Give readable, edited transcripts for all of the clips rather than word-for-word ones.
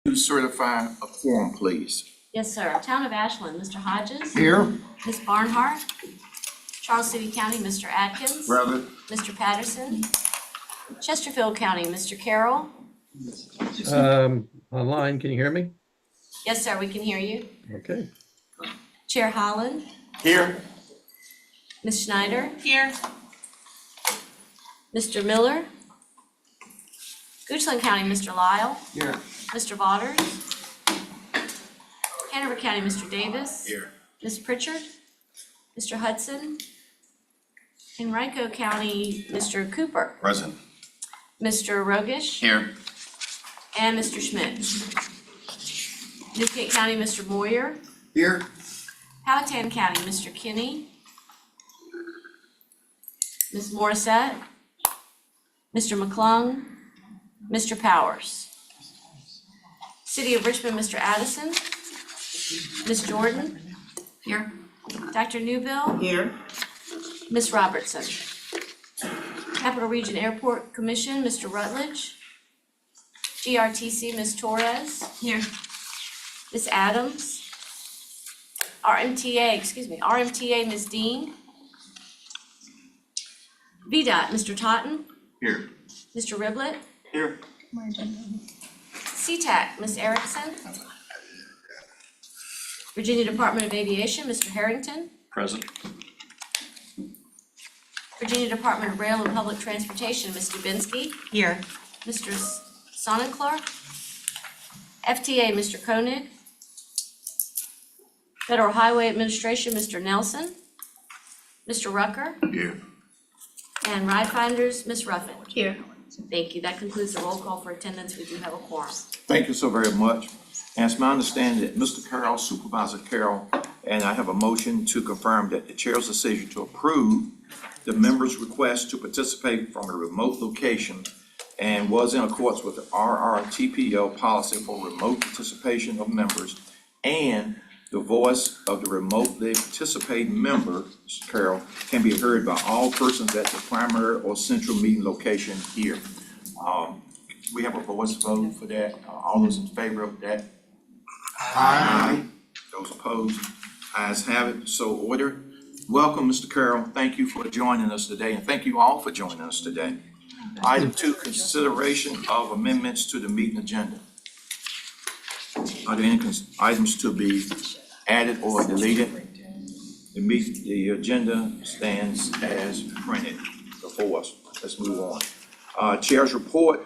to certify a quorum, please? Yes, sir. Town of Ashland, Mr. Hodges. Here. Ms. Barnhart. Charles City County, Mr. Atkins. Present. Mr. Patterson. Chesterfield County, Mr. Carroll. Online, can you hear me? Yes, sir, we can hear you. Okay. Chair Holland. Here. Ms. Schneider. Here. Mr. Miller. Goochland County, Mr. Lyle. Here. Mr. Vaughters. Hanover County, Mr. Davis. Here. Ms. Pritchard. Mr. Hudson. Henrico County, Mr. Cooper. Present. Mr. Rogish. Here. And Mr. Schmidt. Newcastle County, Mr. Moyer. Here. Powhatan County, Mr. Kinney. Ms. Morissette. Mr. McClung. Mr. Powers. City of Richmond, Mr. Addison. Ms. Jordan. Here. Dr. Newbill. Here. Ms. Robertson. Capital Region Airport Commission, Mr. Rutledge. GRTC, Ms. Torres. Here. Ms. Adams. RMTA, Ms. Dean. VDOT, Mr. Totten. Here. Mr. Riblett. Here. CTAC, Ms. Erickson. Virginia Department of Aviation, Mr. Harrington. Present. Virginia Department of Rail and Public Transportation, Ms. Dubinsky. Here. Mr. Sonnenclark. FTA, Mr. Koenig. Federal Highway Administration, Mr. Nelson. Mr. Rucker. Here. And Ride Finders, Ms. Ruffin. Here. Thank you. That concludes the roll call for attendance. We do have a quorum. Thank you so very much. And it's my understanding that Mr. Carroll, Supervisor Carroll, and I have a motion to confirm that the chair's decision to approve the members' request to participate from a remote location and was in accordance with the RRTPO policy for remote participation of members, and the voice of the remotely participating member, Mr. Carroll, can be heard by all persons at the primary or central meeting location here. We have a voice vote for that. All those in favor of that? Aye. Those opposed? Ayes have it, so ordered. Welcome, Mr. Carroll. Thank you for joining us today, and thank you all for joining us today. Item 2, consideration of amendments to the meeting agenda. Are there any items to be added or deleted? The agenda stands as printed before us. Let's move on. Chair's report.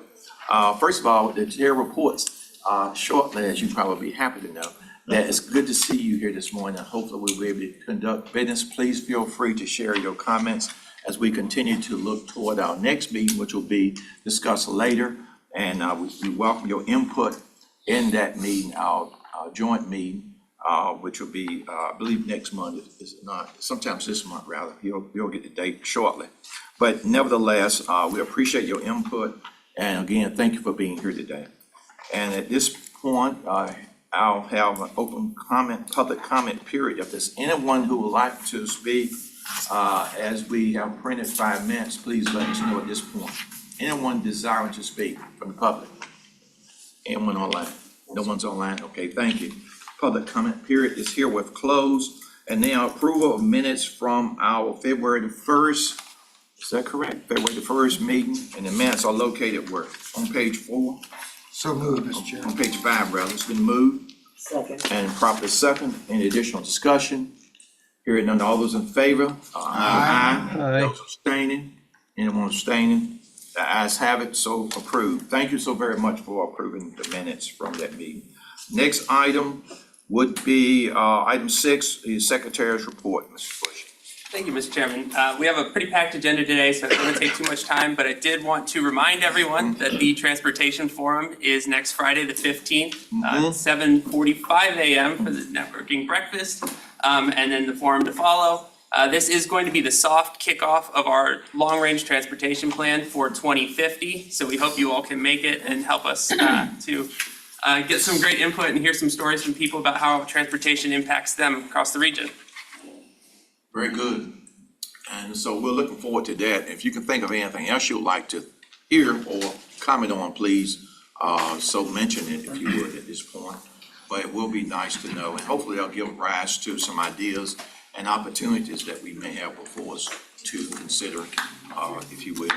First of all, the chair reports shortly, as you probably be happy to know, that it's good to see you here this morning. Hopefully we'll be able to conduct business. Please feel free to share your comments as we continue to look toward our next meeting, which will be discussed later. And we welcome your input in that meeting, our joint meeting, which will be, I believe, next month, is it not? Sometimes this month, rather. You'll get the date shortly. But nevertheless, we appreciate your input. And again, thank you for being here today. And at this point, I'll have an open public comment period. If there's anyone who would like to speak, as we have printed 5 minutes, please let us know at this point. Anyone desiring to speak from the public? Anyone online? No one's online? Okay, thank you. Public comment period is herewith closed. And now approval of minutes from our February the 1st. Is that correct? February the 1st meeting, and the minutes are located where? On page 4? So moved, Mr. Chairman. On page 5, rather. It's been moved Second. and properly second. Any additional discussion? Hearing none, all those in favor? Aye. Aye. Those abstaining? Anyone abstaining? The ayes have it, so approved. Thank you so very much for approving the minutes from that meeting. Next item would be item 6, the Secretary's report, Mr. Bush. Thank you, Mr. Chairman. We have a pretty packed agenda today, so it's going to take too much time, but I did want to remind everyone that the Transportation Forum is next Friday, the 15th, 7:45 a.m. for the networking breakfast, and then the forum to follow. This is going to be the soft kickoff of our long-range transportation plan for 2050, so we hope you all can make it and help us to get some great input and hear some stories from people about how transportation impacts them across the region. Very good. And so we're looking forward to that. If you can think of anything else you'd like to hear or comment on, please So mention it if you would at this point. But it will be nice to know, and hopefully that'll give rise to some ideas and opportunities that we may have before us to consider, if you will.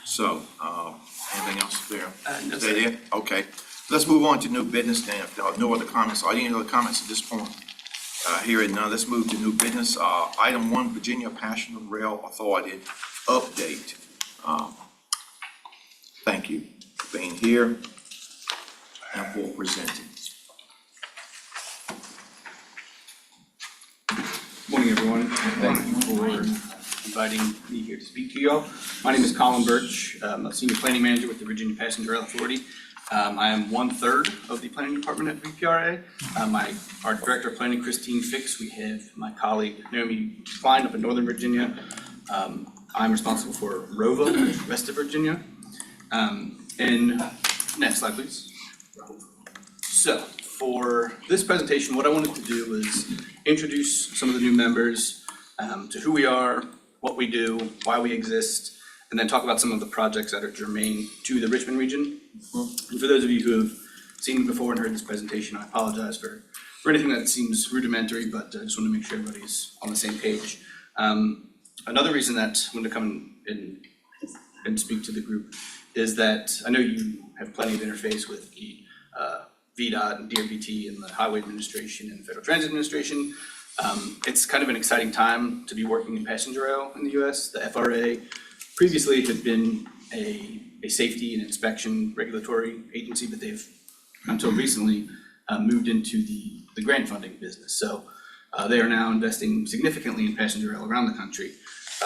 So, anything else there? No, Is that it? Okay. Let's move on to new business then. If there are no other comments, are there any other comments at this point? Hearing none, let's move to new business. Item 1, Virginia Passenger Rail Authority update. Thank you for being here and for presenting. Morning, everyone. Thank you for inviting me here to speak to you all. My name is Colin Birch. I'm a Senior Planning Manager with the Virginia Passenger Rail Authority. I am 1/3 of the Planning Department at VPRA. Our Director of Planning, Christine Fix. We have my colleague, Naomi Klein, up in Northern Virginia. I'm responsible for ROVA, West of Virginia. And next slide, please. So for this presentation, what I wanted to do was introduce some of the new members to who we are, what we do, why we exist, and then talk about some of the projects that are germane to the Richmond region. And for those of you who have seen me before and heard this presentation, I apologize for anything that seems rudimentary, but I just want to make sure everybody's on the same page. Another reason that I wanted to come in and speak to the group is that I know you have plenty of interface with the VDOT and DRPT and the Highway Administration and the Federal Transit Administration. It's kind of an exciting time to be working in passenger rail in the US. The FRA previously had been a safety and inspection regulatory agency, but they've, until recently, moved into the grant funding business. So they are now investing significantly in passenger rail around the country.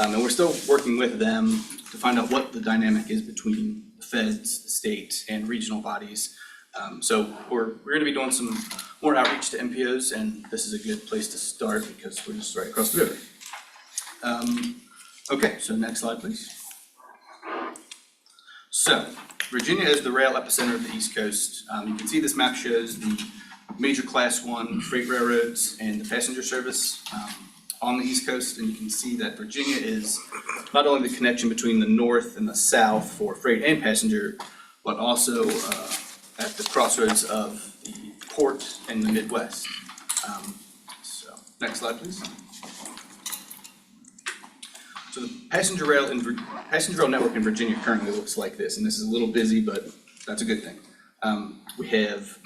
And we're still working with them to find out what the dynamic is between the feds, the state, and regional bodies. So we're going to be doing some more outreach to MPOs, and this is a good place to start because we're just right across the river. Okay, so next slide, please. So Virginia is the rail epicenter of the East Coast. You can see this map shows the major Class 1 freight railroads and the passenger service on the East Coast, and you can see that Virginia is not only the connection between the North and the South for freight and passenger, but also at the crossroads of the port and the Midwest. So next slide, please. So the passenger rail network in Virginia currently looks like this, and this is a little busy, but that's a good thing. We have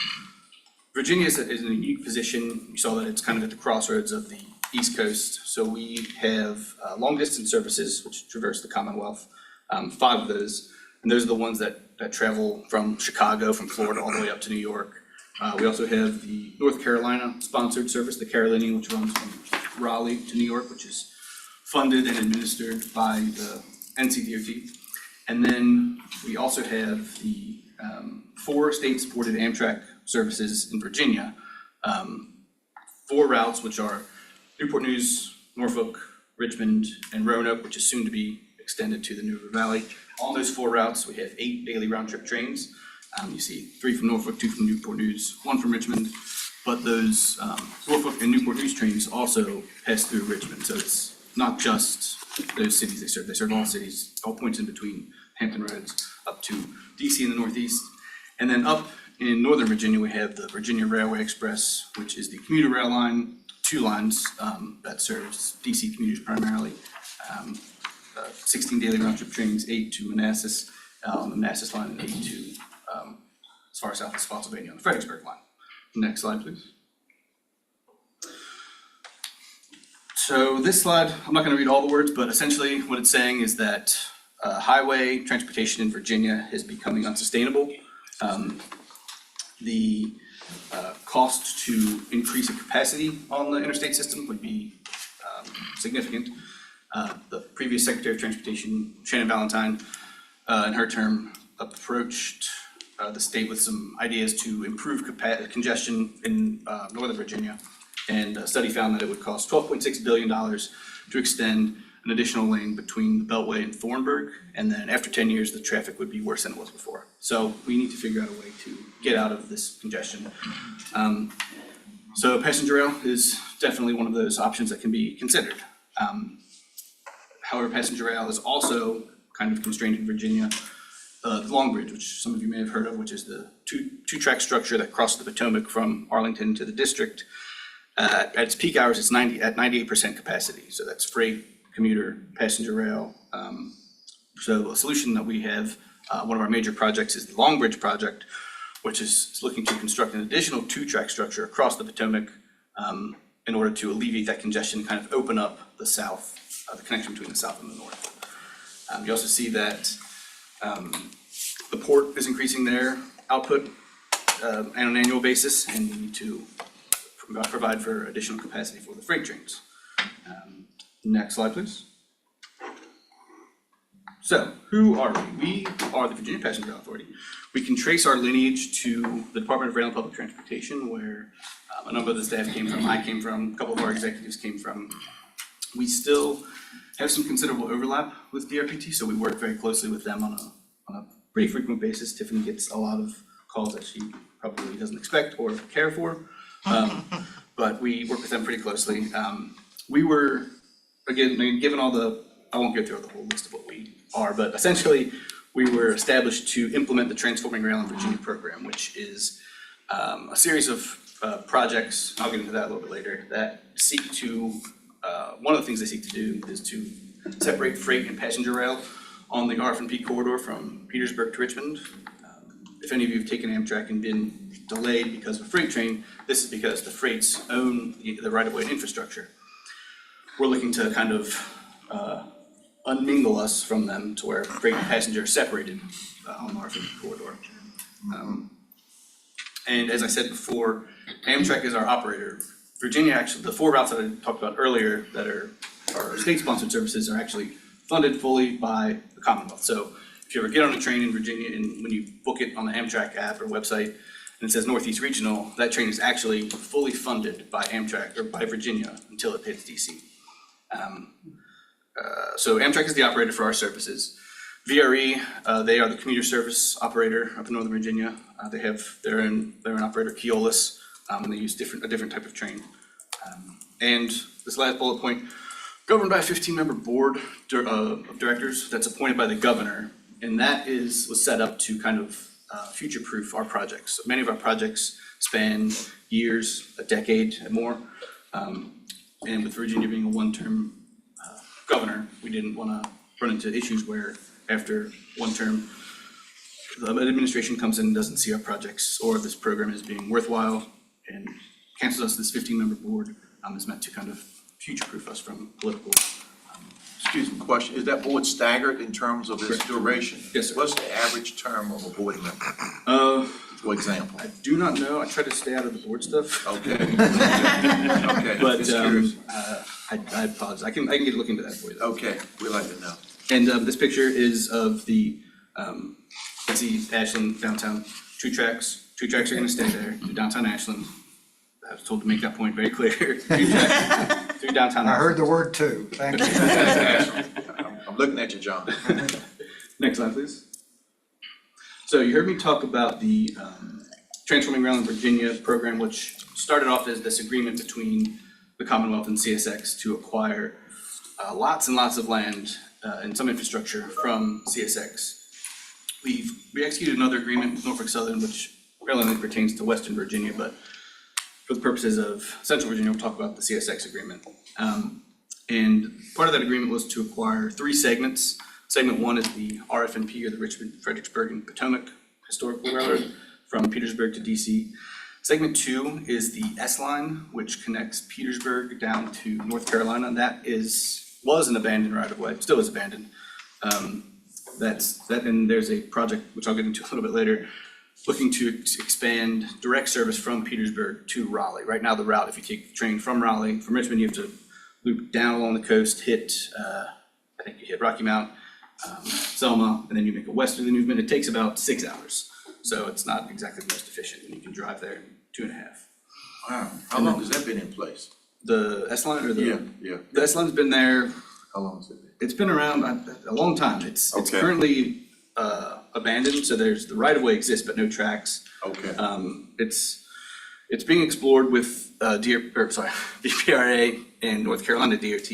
Virginia is in a unique position. You saw that it's kind of at the crossroads of the East Coast. So we have long distance services which traverse the Commonwealth, 5 of those, and those are the ones that travel from Chicago, from Florida, all the way up to New York. We also have the North Carolina sponsored service, the Carolinian, which runs from Raleigh to New York, which is funded and administered by the NCDOT. And then we also have the 4 state-supported Amtrak services in Virginia. 4 routes, which are Newport News, Norfolk, Richmond, and Roanoke, which is soon to be extended to the New River Valley. On those 4 routes, we have 8 daily round-trip trains. You see 3 from Norfolk, 2 from Newport News, 1 from Richmond. But those Norfolk and Newport News trains also pass through Richmond, so it's not just those cities they serve. They serve all cities, all points in between Hampton Roads up to DC in the Northeast. And then up in Northern Virginia, we have the Virginia Railway Express, which is the commuter rail line, 2 lines that serves DC commuters primarily. 16 daily round-trip trains, 8 to Manassas on the Manassas line, and 8 to as far south as Spotsylvania on the Fredericksburg line. Next slide, please. So this slide, I'm not going to read all the words, but essentially what it's saying is that highway transportation in Virginia is becoming unsustainable. The cost to increase the capacity on the interstate system would be significant. The previous Secretary of Transportation, Shannon Valentine, in her term, approached the state with some ideas to improve congestion in Northern Virginia. And a study found that it would cost $12.6 billion to extend an additional lane between the Beltway and Thornburg. And then after 10 years, the traffic would be worse than it was before. So we need to figure out a way to get out of this congestion. So passenger rail is definitely one of those options that can be considered. However, passenger rail is also kind of constrained in Virginia the Long Bridge, which some of you may have heard of, which is the two-track structure that crosses the Potomac from Arlington to the district. At its peak hours, it's at 98% capacity. So that's freight, commuter, passenger rail. So a solution that we have, one of our major projects is the Long Bridge project, which is looking to construct an additional two-track structure across the Potomac in order to alleviate that congestion, kind of open up the south, the connection between the south and the north. You also see that the port is increasing their output on an annual basis, and we need to provide for additional capacity for the freight trains. Next slide, please. So, who are we? We are the Virginia Passenger Rail Authority. We can trace our lineage to the Department of Rail and Public Transportation, where a number of the staff came from, I came from, a couple of our executives came from. We still have some considerable overlap with DRPT, so we work very closely with them on a pretty frequent basis. Tiffany gets a lot of calls that she probably doesn't expect or care for, but we work with them pretty closely. We were, again, given all the, I won't go through the whole list of what we are, but essentially we were established to implement the Transforming Rail in Virginia program, which is a series of projects, I'll get into that a little bit later, that seek to, one of the things they seek to do is to separate freight and passenger rail on the RF&P corridor from Petersburg to Richmond. If any of you have taken Amtrak and been delayed because of a freight train, this is because the freights own the right-of-way and infrastructure. We're looking to kind of unmingle us from them to where freight and passenger are separated on the RF&P corridor. And as I said before, Amtrak is our operator. Virginia, actually, the 4 routes that I talked about earlier that are our state-sponsored services are actually funded fully by the Commonwealth. So if you ever get on a train in Virginia and when you book it on the Amtrak app or website and it says Northeast Regional, that train is actually fully funded by Amtrak or by Virginia until it hits DC. So Amtrak is the operator for our services. VRE, they are the commuter service operator up in Northern Virginia. They're an operator, Keolis, and they use a different type of train. And this last bullet point, governed by a 15-member board of directors that's appointed by the governor, and that was set up to kind of future-proof our projects. So many of our projects span years, a decade and more, and with Virginia being a one-term governor, we didn't want to run into issues where after one term, the administration comes in and doesn't see our projects or this program as being worthwhile and cancels us. This 15-member board is meant to kind of future-proof us from political. Excuse me, question, is that board staggered in terms of its Correct. duration? Yes, sir. What's the average term of a board member, for example? I do not know. I try to stay out of the board stuff. Okay. Okay, But just curious. I apologize. I can look into that for you, though. Okay, we'd like to know. And this picture is of the, let's see, Ashland downtown, 2 tracks. 2 tracks are gonna stay there, to downtown Ashland. I was told to make that point very clear. 2 tracks, through downtown I Ashland. heard the word too, thank you. I'm looking at you, John. Next slide, please. So you heard me talk about the Transforming Rail in Virginia program, which started off as this agreement between the Commonwealth and CSX to acquire lots and lots of land and some infrastructure from CSX. We executed another agreement with Norfolk Southern, which really pertains to Western Virginia, but for the purposes of Central Virginia, we'll talk about the CSX agreement. And part of that agreement was to acquire 3 segments. Segment 1 is the RF&P, or the Richmond, Fredericksburg, and Potomac Historical Railroad from Petersburg to DC. Segment 2 is the S-Line, which connects Petersburg down to North Carolina. And that was an abandoned right-of-way, still is abandoned. And there's a project, which I'll get into a little bit later, looking to expand direct service from Petersburg to Raleigh. Right now, the route, if you take the train from Raleigh, from Richmond, you have to loop down along the coast, hit, I think you hit Rocky Mount, Selma, and then you make a westerly movement. It takes about 6 hours. So it's not exactly the most efficient, and you can drive there 2.5. Wow, how long has that been in place? The S-Line or the? Yeah. The S-Line's been there, How long has it been? it's been around a long time. It's Okay. currently abandoned, so there's, the right-of-way exists, but no tracks. Okay, It's being explored with DPRA and North Carolina DOT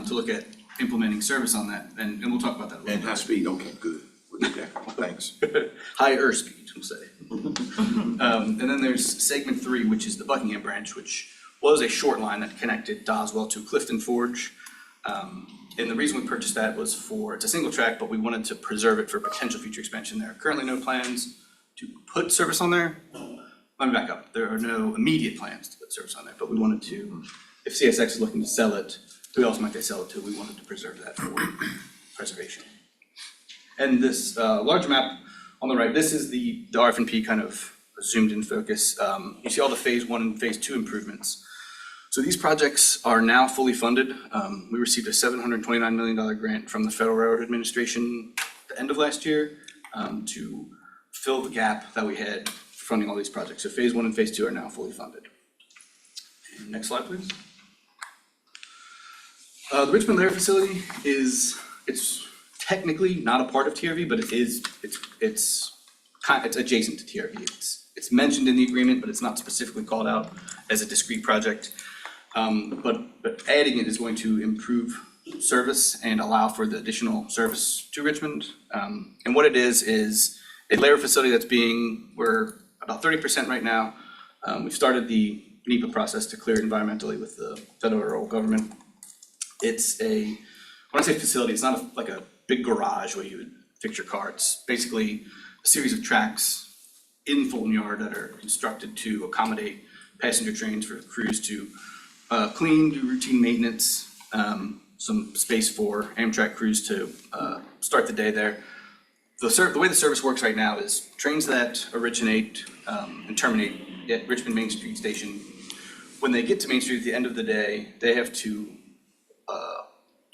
to look at implementing service on that, and we'll talk about that a little and bit. high speed, okay, good. Okay, thanks. higher speed, we'll say. And then there's segment 3, which is the Buckingham branch, which was a short line that connected Doswell to Clifton Forge. And the reason we purchased that was it's a single track, but we wanted to preserve it for potential future expansion. There are currently no plans to put service on there. Let me back up. There are no immediate plans to put service on there, but we wanted to, if CSX is looking to sell it, who else might they sell it to? We wanted to preserve that for preservation. And this large map on the right, this is the RFP kind of zoomed in focus. You see all the phase 1 and phase 2 improvements. So these projects are now fully funded. We received a $729 million grant from the Federal Railroad Administration at the end of last year to fill the gap that we had for funding all these projects. So phase 1 and phase 2 are now fully funded. And next slide, please. The Richmond Lair facility it's technically not a part of TRV, but it's adjacent to TRV. It's mentioned in the agreement, but it's not specifically called out as a discrete project. But adding it is going to improve service and allow for the additional service to Richmond. And what it is a layer facility we're about 30% right now. We've started the NEPA process to clear it environmentally with the federal government. It's when I say facility, it's not like a big garage where you would fix your car. It's basically a series of tracks in Fulton Yard that are constructed to accommodate passenger trains for crews to clean, do routine maintenance, some space for Amtrak crews to start the day there. The way the service works right now is trains that originate and terminate at Richmond Main Street Station, when they get to Main Street at the end of the day, they have to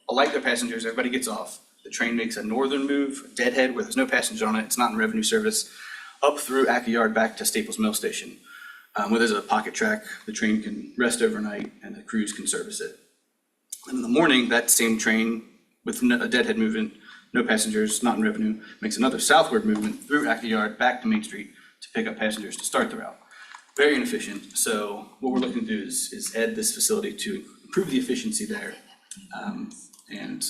alight their passengers, everybody gets off. The train makes a northern move, deadhead, where there's no passenger on it, it's not in revenue service, up through Acker Yard back to Staples Mill Station, where there's a pocket track. The train can rest overnight and the crews can service it. And in the morning, that same train with a deadhead movement, no passengers, not in revenue, makes another southward movement through Acker Yard back to Main Street to pick up passengers to start the route. Very inefficient. So what we're looking to do is add this facility to improve the efficiency there and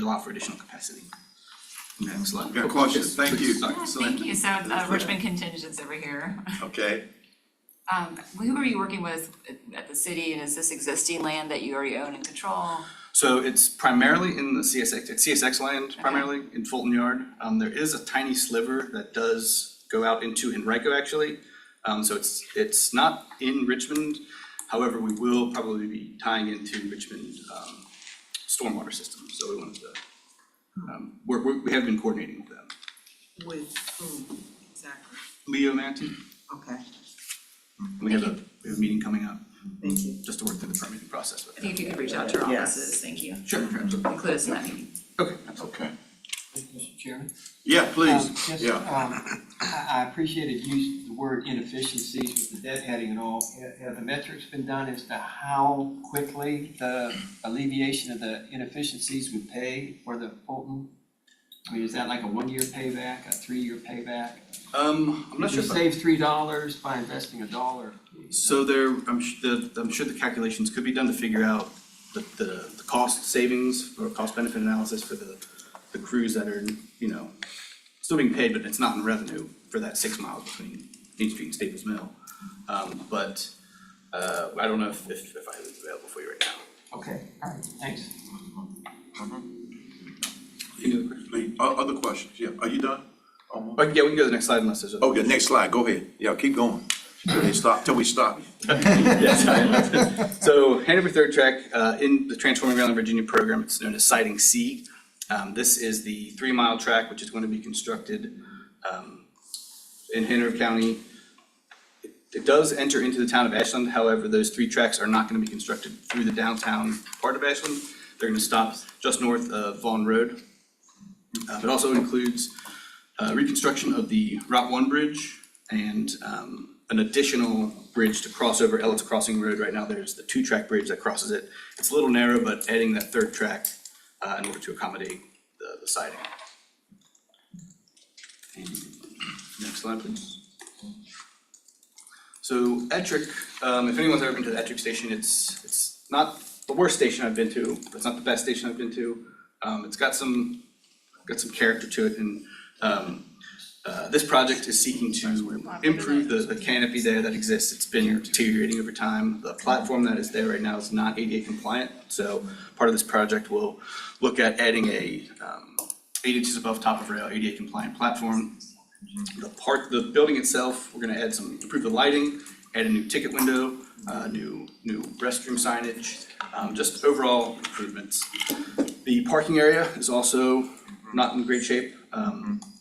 allow for additional capacity. Next slide. Got questions? Thank you. Thank you. So Richmond contingents over here. Okay. Who are you working with at the city, and is this existing land that you already own and control? So it's primarily in the CSX land, primarily in Fulton Yard. There is a tiny sliver that does go out into Henrico actually. So it's not in Richmond. However, we will probably be tying into Richmond stormwater system. So we wanted to, we have been coordinating with them. With whom exactly? Leo Manton, Okay, we have a meeting coming up thank you. just to work through the permitting process with I them. think if you could reach out to our Yes. offices, thank you. Sure, absolutely. Include us in that meeting. Okay, absolutely. Okay. Mr. Chairman? Yeah, please. Yes, Yeah. I appreciated you used the word inefficiencies with the deadheading and all. Have the metrics been done as to how quickly the alleviation of the inefficiencies would pay for the Fulton? I mean, is that like a 1-year payback, a 3-year payback? I'm not sure. You save $3 by investing $1. So I'm sure the calculations could be done to figure out the cost savings or cost benefit analysis for the crews that are, still being paid, but it's not in revenue for that 6 miles between Main Street and Staples Mill. But I don't know if I have it available for you right now. Okay, all right, thanks. Any other questions? Lee, other questions? Yeah, are you done? Almost? Yeah, we can go to the next slide unless there's other. Okay, next slide, go ahead. Yeah, keep going. Till we stop. Yes, sorry. So Hanover Third Track, in the Transforming Maryland, Virginia program, it's known as Siding C. This is the 3-mile track, which is going to be constructed in Hanover County. It does enter into the town of Ashland. However, those 3 tracks are not going to be constructed through the downtown part of Ashland. They're going to stop just north of Vaughn Road. It also includes reconstruction of the Route 1 bridge and an additional bridge to cross over Ellis Crossing Road. Right now, there's the 2-track bridge that crosses it. It's a little narrow, but adding that 3rd track in order to accommodate the siding. And next slide, please. So Ettrick, if anyone's ever been to the Ettrick station, it's not the worst station I've been to, but it's not the best station I've been to. It's got some character to it, and This project is seeking to improve the canopy there that exists. It's been deteriorating over time. The platform that is there right now is not ADA compliant, so part of this project will look at adding a 8 inches above top of rail ADA compliant platform. The building itself, we're gonna improve the lighting, add a new ticket window, new restroom signage, just overall improvements. The parking area is also not in great shape.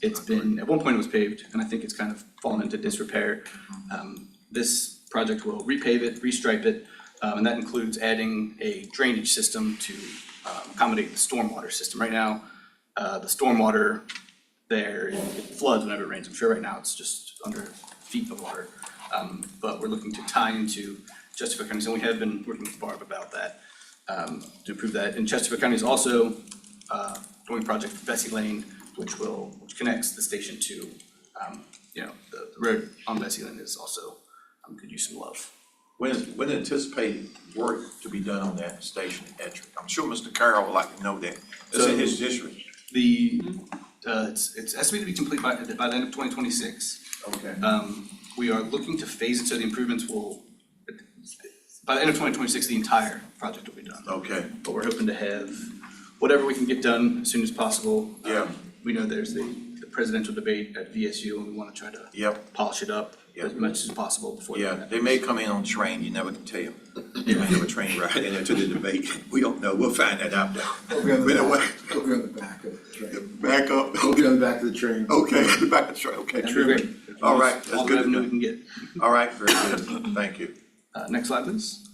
It's been, at one point it was paved, and I think it's kind of fallen into disrepair. This project will repave it, restripe it, and that includes adding a drainage system to accommodate the stormwater system. Right now, the stormwater there, it floods whenever it rains. I'm sure right now it's just under feet of water. But we're looking to tie into Chesterfield County, and we have been working with Barb about that, to improve that. And Chesterfield County is also doing a project for Bessie Lane, which connects the station to, the road on Bessie Lane is also, could use some love. When anticipated work to be done on that station at Ettrick? I'm sure Mr. Carroll would like to know that. It's in his district. It's estimated to be complete by the end of 2026. Okay. We are looking to phase it so the improvements by the end of 2026, the entire project will be done. Okay. But we're hoping to have whatever we can get done as soon as possible. Yeah. We know there's the presidential debate at VSU, and we want to try to polish it up as much as possible before. Yeah, they may come in on train, you never can tell. They may have a train ride in there to the debate. We don't know, we'll find that out there. We'll be on the back of the train. Back up. We'll be on the back of the train. Okay, the back of the train, okay. That'd be great. All right, that's All the good to revenue know. we can get. All right, very good, thank you. Next slide, please.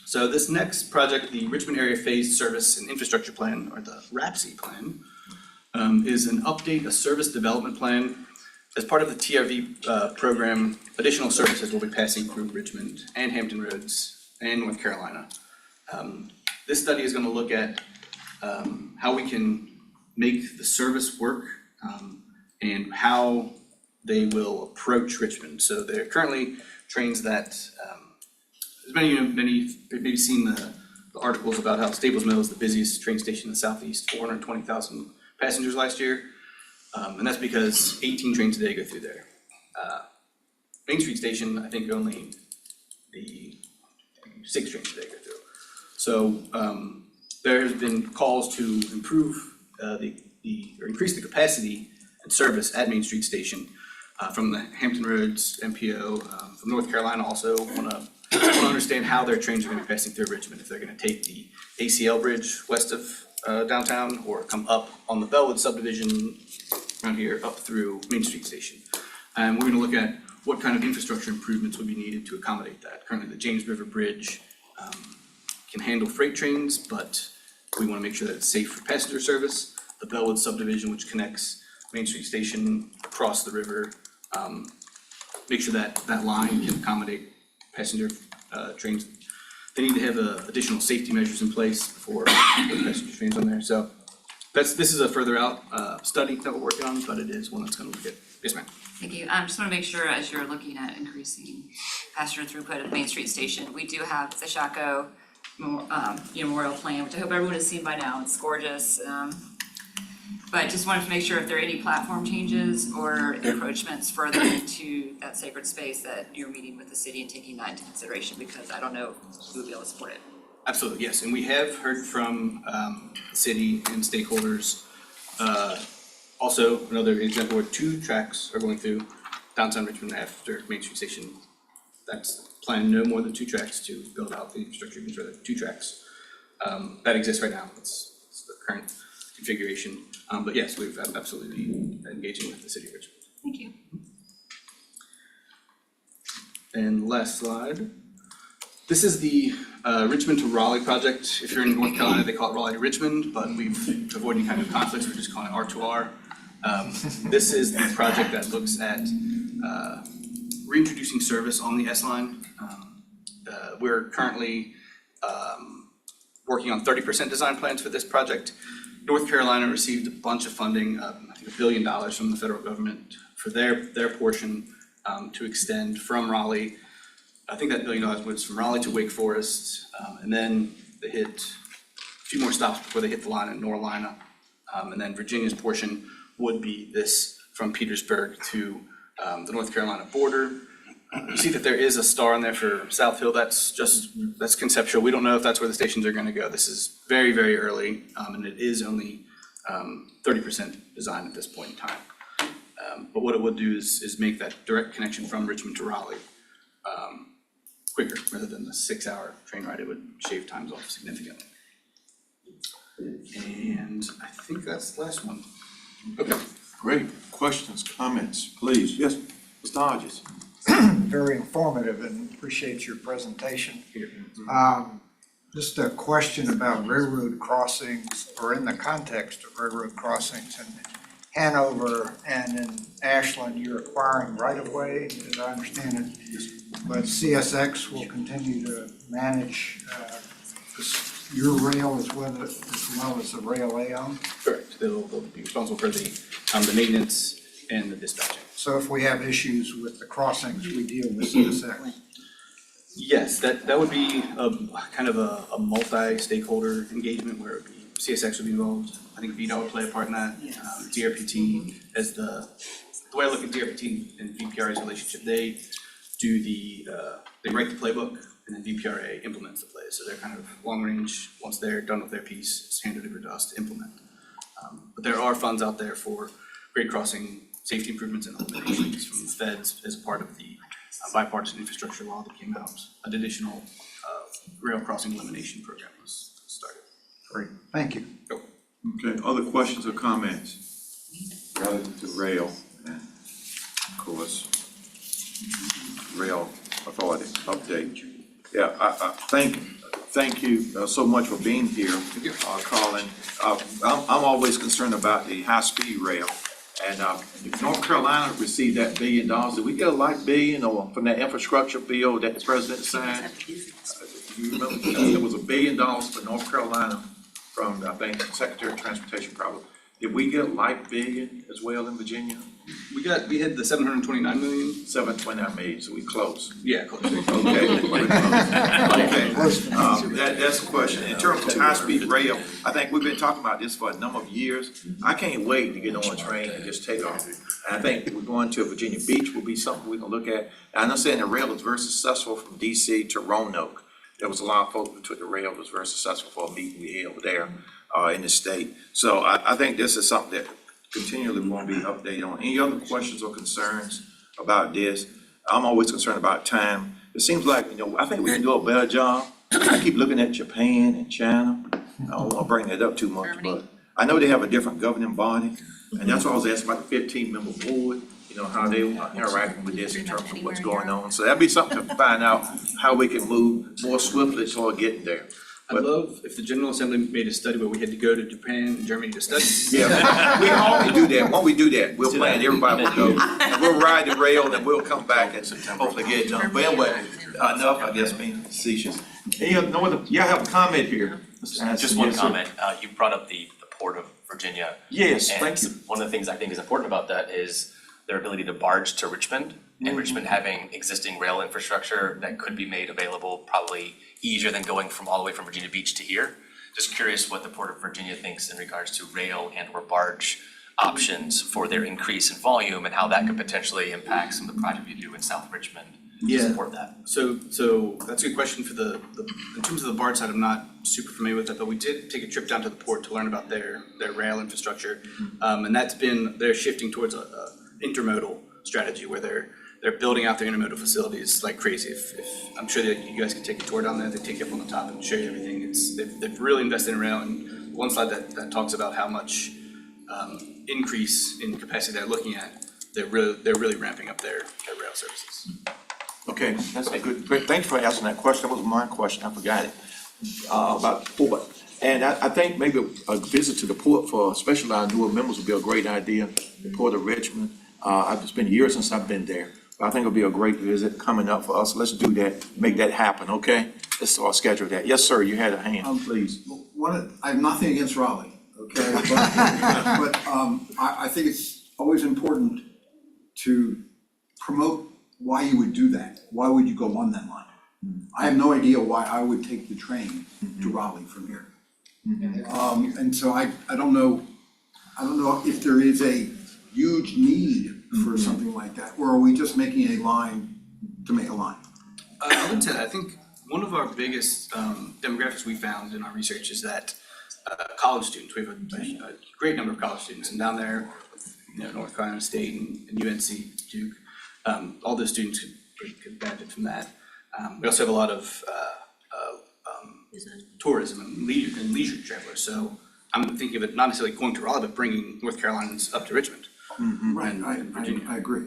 So this next project, the Richmond Area Phased Service and Infrastructure Plan, or the RAPSI plan, is an update, a service development plan. As part of the TRV program, additional services will be passing through Richmond and Hampton Roads and North Carolina. This study is gonna look at how we can make the service work and how they will approach Richmond. So there are currently trains that, as many maybe seen the articles about how Staples Mill is the busiest train station in the southeast, 420,000 passengers last year. And that's because 18 trains a day go through there. Main Street Station, I think only the 6 trains a day go through. So there has been calls to improve or increase the capacity and service at Main Street Station from the Hampton Roads MPO, from North Carolina also wanna understand how their trains are gonna be passing through Richmond, if they're gonna take the ACL Bridge west of downtown or come up on the Bellwood subdivision around here up through Main Street Station. And we're gonna look at what kind of infrastructure improvements would be needed to accommodate that. Currently, the James River Bridge can handle freight trains, but we wanna make sure that it's safe for passenger service. The Bellwood subdivision, which connects Main Street Station across the river, make sure that that line can accommodate passenger trains. They need to have additional safety measures in place for passenger trains on there. So this is a further out study that we're working on, but it is one that's gonna look at. Yes, ma'am. Thank you. I just wanna make sure as you're looking at increasing passenger throughput at Main Street Station, we do have the Shaco Memorial Plan, which I hope everyone has seen by now. It's gorgeous. But just wanted to make sure if there are any platform changes or encroachments further into that sacred space that you're meeting with the city and taking that into consideration, because I don't know if we would be able to support it. Absolutely, yes, and we have heard from the city and stakeholders. Also, another example where 2 tracks are going through downtown Richmond after Main Street Station. That's planned no more than 2 tracks to build out the infrastructure, means rather 2 tracks. That exists right now, it's the current configuration. But yes, we've absolutely been engaging with the city of Richmond. Thank you. And last slide. This is the Richmond to Raleigh project. If you're in North Carolina, they call it Raleigh to Richmond, but we've avoided any kind of conflicts, we're just calling it R2R. This is the project that looks at reintroducing service on the S-Line. We're currently working on 30% design plans for this project. North Carolina received a bunch of funding, I think $1 billion from the federal government for their portion to extend from Raleigh. I think that $1 billion was from Raleigh to Wake Forest, and then they hit a few more stops before they hit the line in Norlina. And then Virginia's portion would be this from Petersburg to the North Carolina border. You see that there is a star on there for South Hill. That's conceptual. We don't know if that's where the stations are going to go. This is very, very early, and it is only 30% design at this point in time. But what it would do is make that direct connection from Richmond to Raleigh quicker, rather than the 6-hour train ride. It would shave times off significantly. And I think that's the last one. Okay. Great. Questions, comments, please? Yes, Mr. Hodges. Very informative and appreciate your presentation. Just a question about railroad crossings, or in the context of railroad crossings in Hanover and in Ashland. You're acquiring right-of-way, as I understand it, but CSX will continue to manage your rail as well as the rail they own. Correct. They'll be responsible for the maintenance and the dispatching. So if we have issues with the crossings, we deal with CSX. Yes, that would be kind of a multi-stakeholder engagement where CSX would be involved. I think VDOT would play a part in that. DRPT as the way I look at DRPT and VPRA's relationship, they do they write the playbook and then VPRA implements the play. So they're kind of long range. Once they're done with their piece, it's handed over to us to implement. But there are funds out there for grade crossing safety improvements and eliminations from the feds as a part of the bipartisan infrastructure law that came out. An additional rail crossing elimination program was started. Great, thank you. Okay, other questions or comments relative to rail and, of course, rail authority update? Yeah, I thank you so much for being here, Colin. I'm always concerned about the high-speed rail. And if North Carolina received that $1 billion, did we get a light billion or from that infrastructure bill that the president signed? You remember, there was $1 billion for North Carolina from, I think, Secretary of Transportation probably. Did we get a light billion as well in Virginia? We hit the 729 million. 729 million, so we close. Yeah, close. Okay. We're close. Okay. That's the question. In terms of high-speed rail, I think we've been talking about this for a number of years. I can't wait to get on a train and just take off. And I think we're going to Virginia Beach will be something we can look at. And I'm saying the rail is very successful from DC to Roanoke. There was a lot of folks who took the rail. It was very successful for a meeting we held there in the state. So I think this is something that continually want to be updated on. Any other questions or concerns about this? I'm always concerned about time. It seems like, I think we can do a better job. I keep looking at Japan and China. I don't want to bring that up too much, but I know they have a different governing body. And that's why I was asking about the 15-member board, how they are interacting with this in terms of what's going on. So that'd be something to find out how we can move more swiftly toward getting there. I'd love if the General Assembly made a study where we had to go to Japan and Germany to study. Yeah, we always do that. When we do that, we'll plan, everybody will go. And we'll ride the rail and we'll come back and hopefully get it done. But anyway, enough, I guess, being facetious. I have a comment here. Just one comment. You brought up the Port of Virginia. Yes, thank you. One of the things I think is important about that is their ability to barge to Richmond, and Richmond having existing rail infrastructure that could be made available probably easier than going from all the way from Virginia Beach to here. Just curious what the Port of Virginia thinks in regards to rail and or barge options for their increase in volume and how that could potentially impact some of the project you do in South Richmond to support that. So that's a good question for in terms of the barge side, I'm not super familiar with that, but we did take a trip down to the port to learn about their rail infrastructure. And they're shifting towards a intermodal strategy where they're building out their intermodal facilities like crazy. If I'm sure that you guys can take a tour down there, they take you up on the top and show you everything. They've really invested in rail, and one slide that talks about how much increase in capacity they're looking at. They're really ramping up their rail services. Okay, that's a good, great. Thanks for asking that question. That was my question. I forgot it. About the port. And I think maybe a visit to the port for especially our newer members would be a great idea. The Port of Richmond. It's been years since I've been there. But I think it'll be a great visit coming up for us. Let's do that, make that happen, okay? Let's schedule that. Yes, sir, you had a hand, please. I have nothing against Raleigh, okay? But I think it's always important to promote why you would do that. Why would you go on that line? I have no idea why I would take the train to Raleigh from here. And so I don't know, I don't know if there is a huge need for something like that, or are we just making a line to make a line? I would say that I think one of our biggest demographics we found in our research is that college students, we have a great number of college students, and down there, North Carolina State and UNC, Duke, all those students could benefit from that. We also have a lot of tourism and leisure travelers, so I'm thinking of it not necessarily going to Raleigh, but bringing North Carolinians up to Richmond. Right, And Virginia. I agree.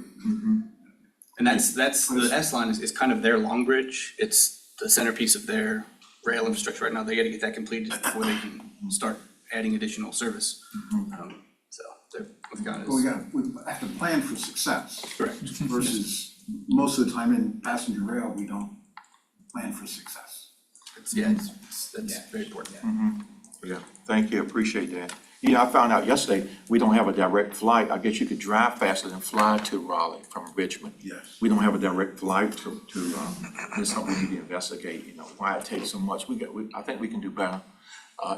And that's the S line is kind of their long bridge. It's the centerpiece of their rail infrastructure right now. They gotta get that completed before they can start adding additional service. So they're, But we have to plan for success correct. versus most of the time in passenger rail, we don't plan for success. That's very important. Yeah, thank you, appreciate that. I found out yesterday, we don't have a direct flight. I guess you could drive faster than fly to Raleigh from Richmond. Yes. We don't have a direct flight to it's something we need to investigate, why it takes so much. I think we can do better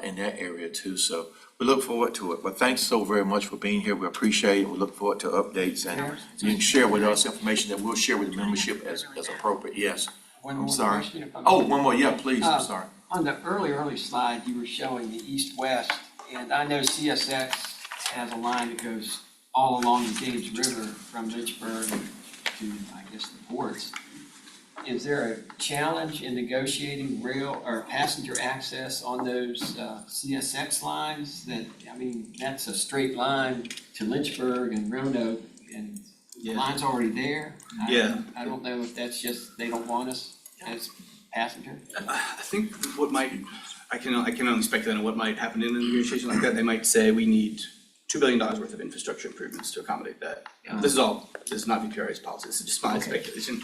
in that area too, so we look forward to it. But thanks so very much for being here, we appreciate it, we look forward to updates, and you can share with us information that we'll share with the membership as appropriate, yes. One I'm more sorry. question, if I may. Oh, one more, yeah, please, I'm sorry. On the early slide, you were showing the east-west, and I know CSX has a line that goes all along the James River from Lynchburg to, I guess, the ports. Is there a challenge in negotiating rail or passenger access on those CSX lines? That's a straight line to Lynchburg and Roanoke, and the Yeah. line's already there. I don't know if that's just, they don't want us as passenger. I think I can only speculate on what might happen in a negotiation like that. They might say we need $2 billion worth of infrastructure improvements to accommodate that. This is not VPRA's policy, this is just my speculation.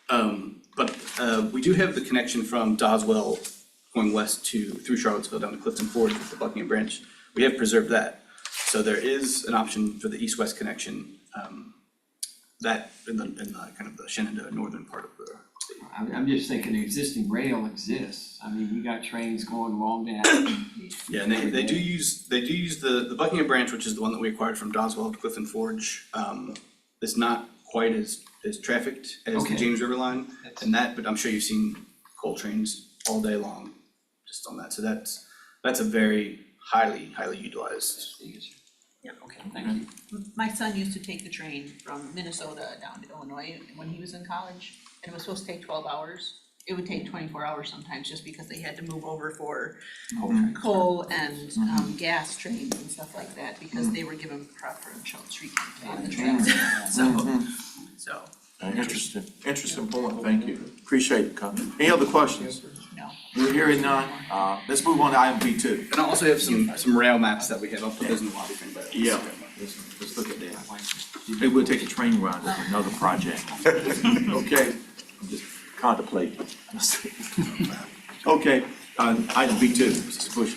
But we do have the connection from Doswell going west through Charlottesville down to Clifton Forge with the Buckingham Branch. We have preserved that. So there is an option for the east-west connection, that in the kind of the Shenandoah northern part of the state. I'm just thinking the existing rail exists. We got trains going along that. Yeah, and they do use the Buckingham Branch, which is the one that we acquired from Doswell to Clifton Forge. It's not quite as trafficked as the James River line and that, but I'm sure you've seen coal trains all day long just on that. So that's a very highly utilized. Yeah, okay, thank you. My son used to take the train from Minnesota down to Illinois when he was in college, and it was supposed to take 12 hours. It would take 24 hours sometimes, just because they had to move over for coal and gas trains and stuff like that, because they were given preferential treatment on the trains. So, Interesting point, thank you, appreciate it, Connie. Any other questions? no. We're hearing none, let's move on to item B2. And I also have some rail maps that we have. I'll put those in the lobby for anybody. Yeah, let's look at that. Maybe we'll take a train ride with another project. Okay, I'm just contemplating. Okay, item B2, Mr. Bush.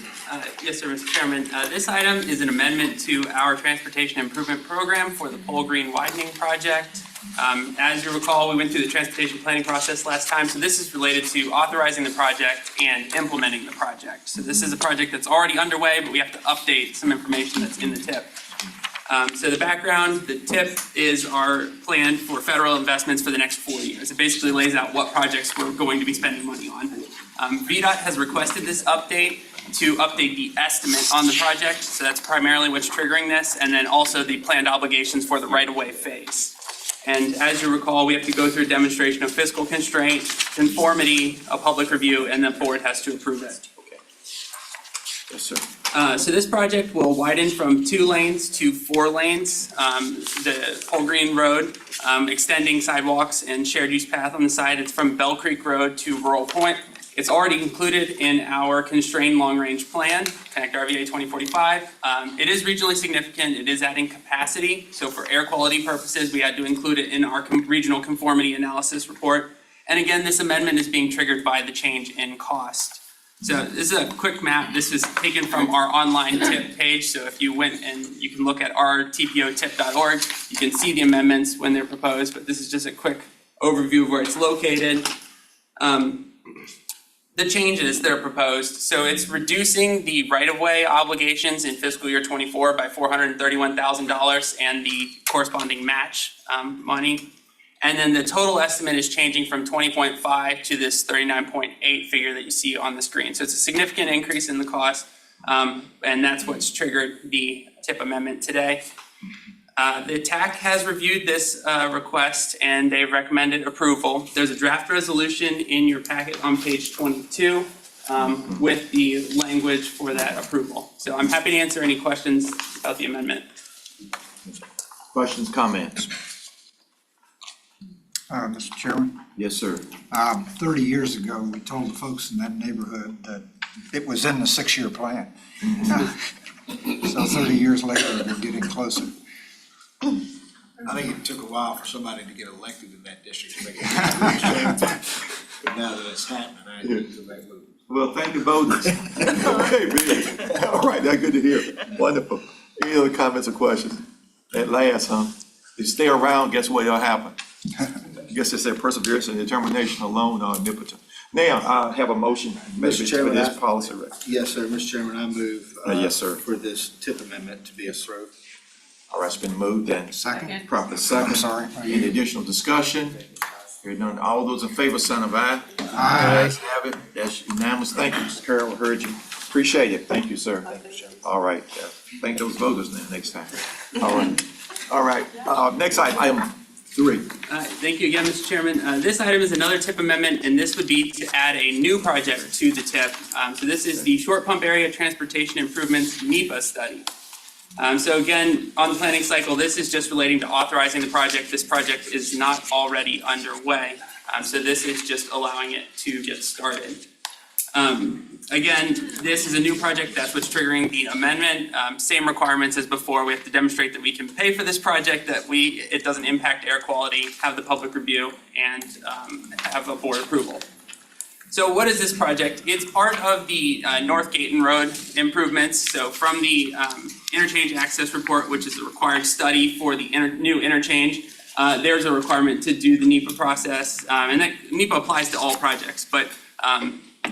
Yes, sir, Mr. Chairman. This item is an amendment to our Transportation Improvement Program for the Pole Green Widening Project. As you recall, we went through the transportation planning process last time, so this is related to authorizing the project and implementing the project. So this is a project that's already underway, but we have to update some information that's in the TIP. So the background, the TIP is our plan for federal investments for the next 4 years. It basically lays out what projects we're going to be spending money on. VDOT has requested this update to update the estimate on the project, so that's primarily what's triggering this, and then also the planned obligations for the right-of-way phase. And as you recall, we have to go through a demonstration of fiscal constraint, conformity, a public review, and the board has to approve it. Yes, sir. So this project will widen from 2 lanes to 4 lanes. The Pole Green Road, extending sidewalks and shared use path on the side. It's from Bell Creek Road to Rural Point. It's already included in our constrained long-range plan, Connect RVA 2045. It is regionally significant. It is adding capacity. So for air quality purposes, we had to include it in our regional conformity analysis report. And again, this amendment is being triggered by the change in cost. So this is a quick map. This is taken from our online TIP page. So if you went and you can look at rrtpo.tip.org, you can see the amendments when they're proposed, but this is just a quick overview of where it's located. the changes that are proposed. So it's reducing the right-of-way obligations in fiscal year '24 by $431,000 and the corresponding match money. And then the total estimate is changing from 20.5 to this 39.8 figure that you see on the screen. So it's a significant increase in the cost, and that's what's triggered the TIP amendment today. The TAC has reviewed this request and they've recommended approval. There's a draft resolution in your packet on page 22 with the language for that approval. So I'm happy to answer any questions about the amendment. Questions, comments? Mr. Chairman, Yes, sir. 30 years ago, we told the folks in that neighborhood that it was in the 6-year plan. So 30 years later, we're getting closer. I think it took a while for somebody to get elected in that district to make it. But now that it's happening, I think it's that move. Well, thank you, voters. Okay, Bill. All right, that's good to hear. Wonderful. Any other comments or questions? At last, huh? If you stay around, guess what will happen? I guess it's their perseverance and determination alone are omnipotent. Now, I have a motion maybe Mr. for Chairman, this policy. Yes, sir. Mr. Chairman, I move. Yes, sir. For this TIP amendment to be approved. All right, it's been moved and Second? properly second. I'm sorry. Any additional discussion? Hearing none, all those in favor, sign of aye. Aye. Ayes have it, that's unanimous. Thank you, Mr. Carroll, heard you. Appreciate it, thank you, sir. All right, thank those voters then next time. All right, next item 3. Thank you again, Mr. Chairman. This item is another TIP amendment, and this would be to add a new project to the TIP. So this is the Short Pump Area Transportation Improvements NEPA study. So again, on the planning cycle, this is just relating to authorizing the project. This project is not already underway. So this is just allowing it to get started. Again, this is a new project. That's what's triggering the amendment. Same requirements as before. We have to demonstrate that we can pay for this project, that it doesn't impact air quality, have the public review, and have a board approval. So what is this project? It's part of the North Gaten Road improvements. So from the interchange access report, which is a required study for the new interchange, there's a requirement to do the NEPA process. And that NEPA applies to all projects, but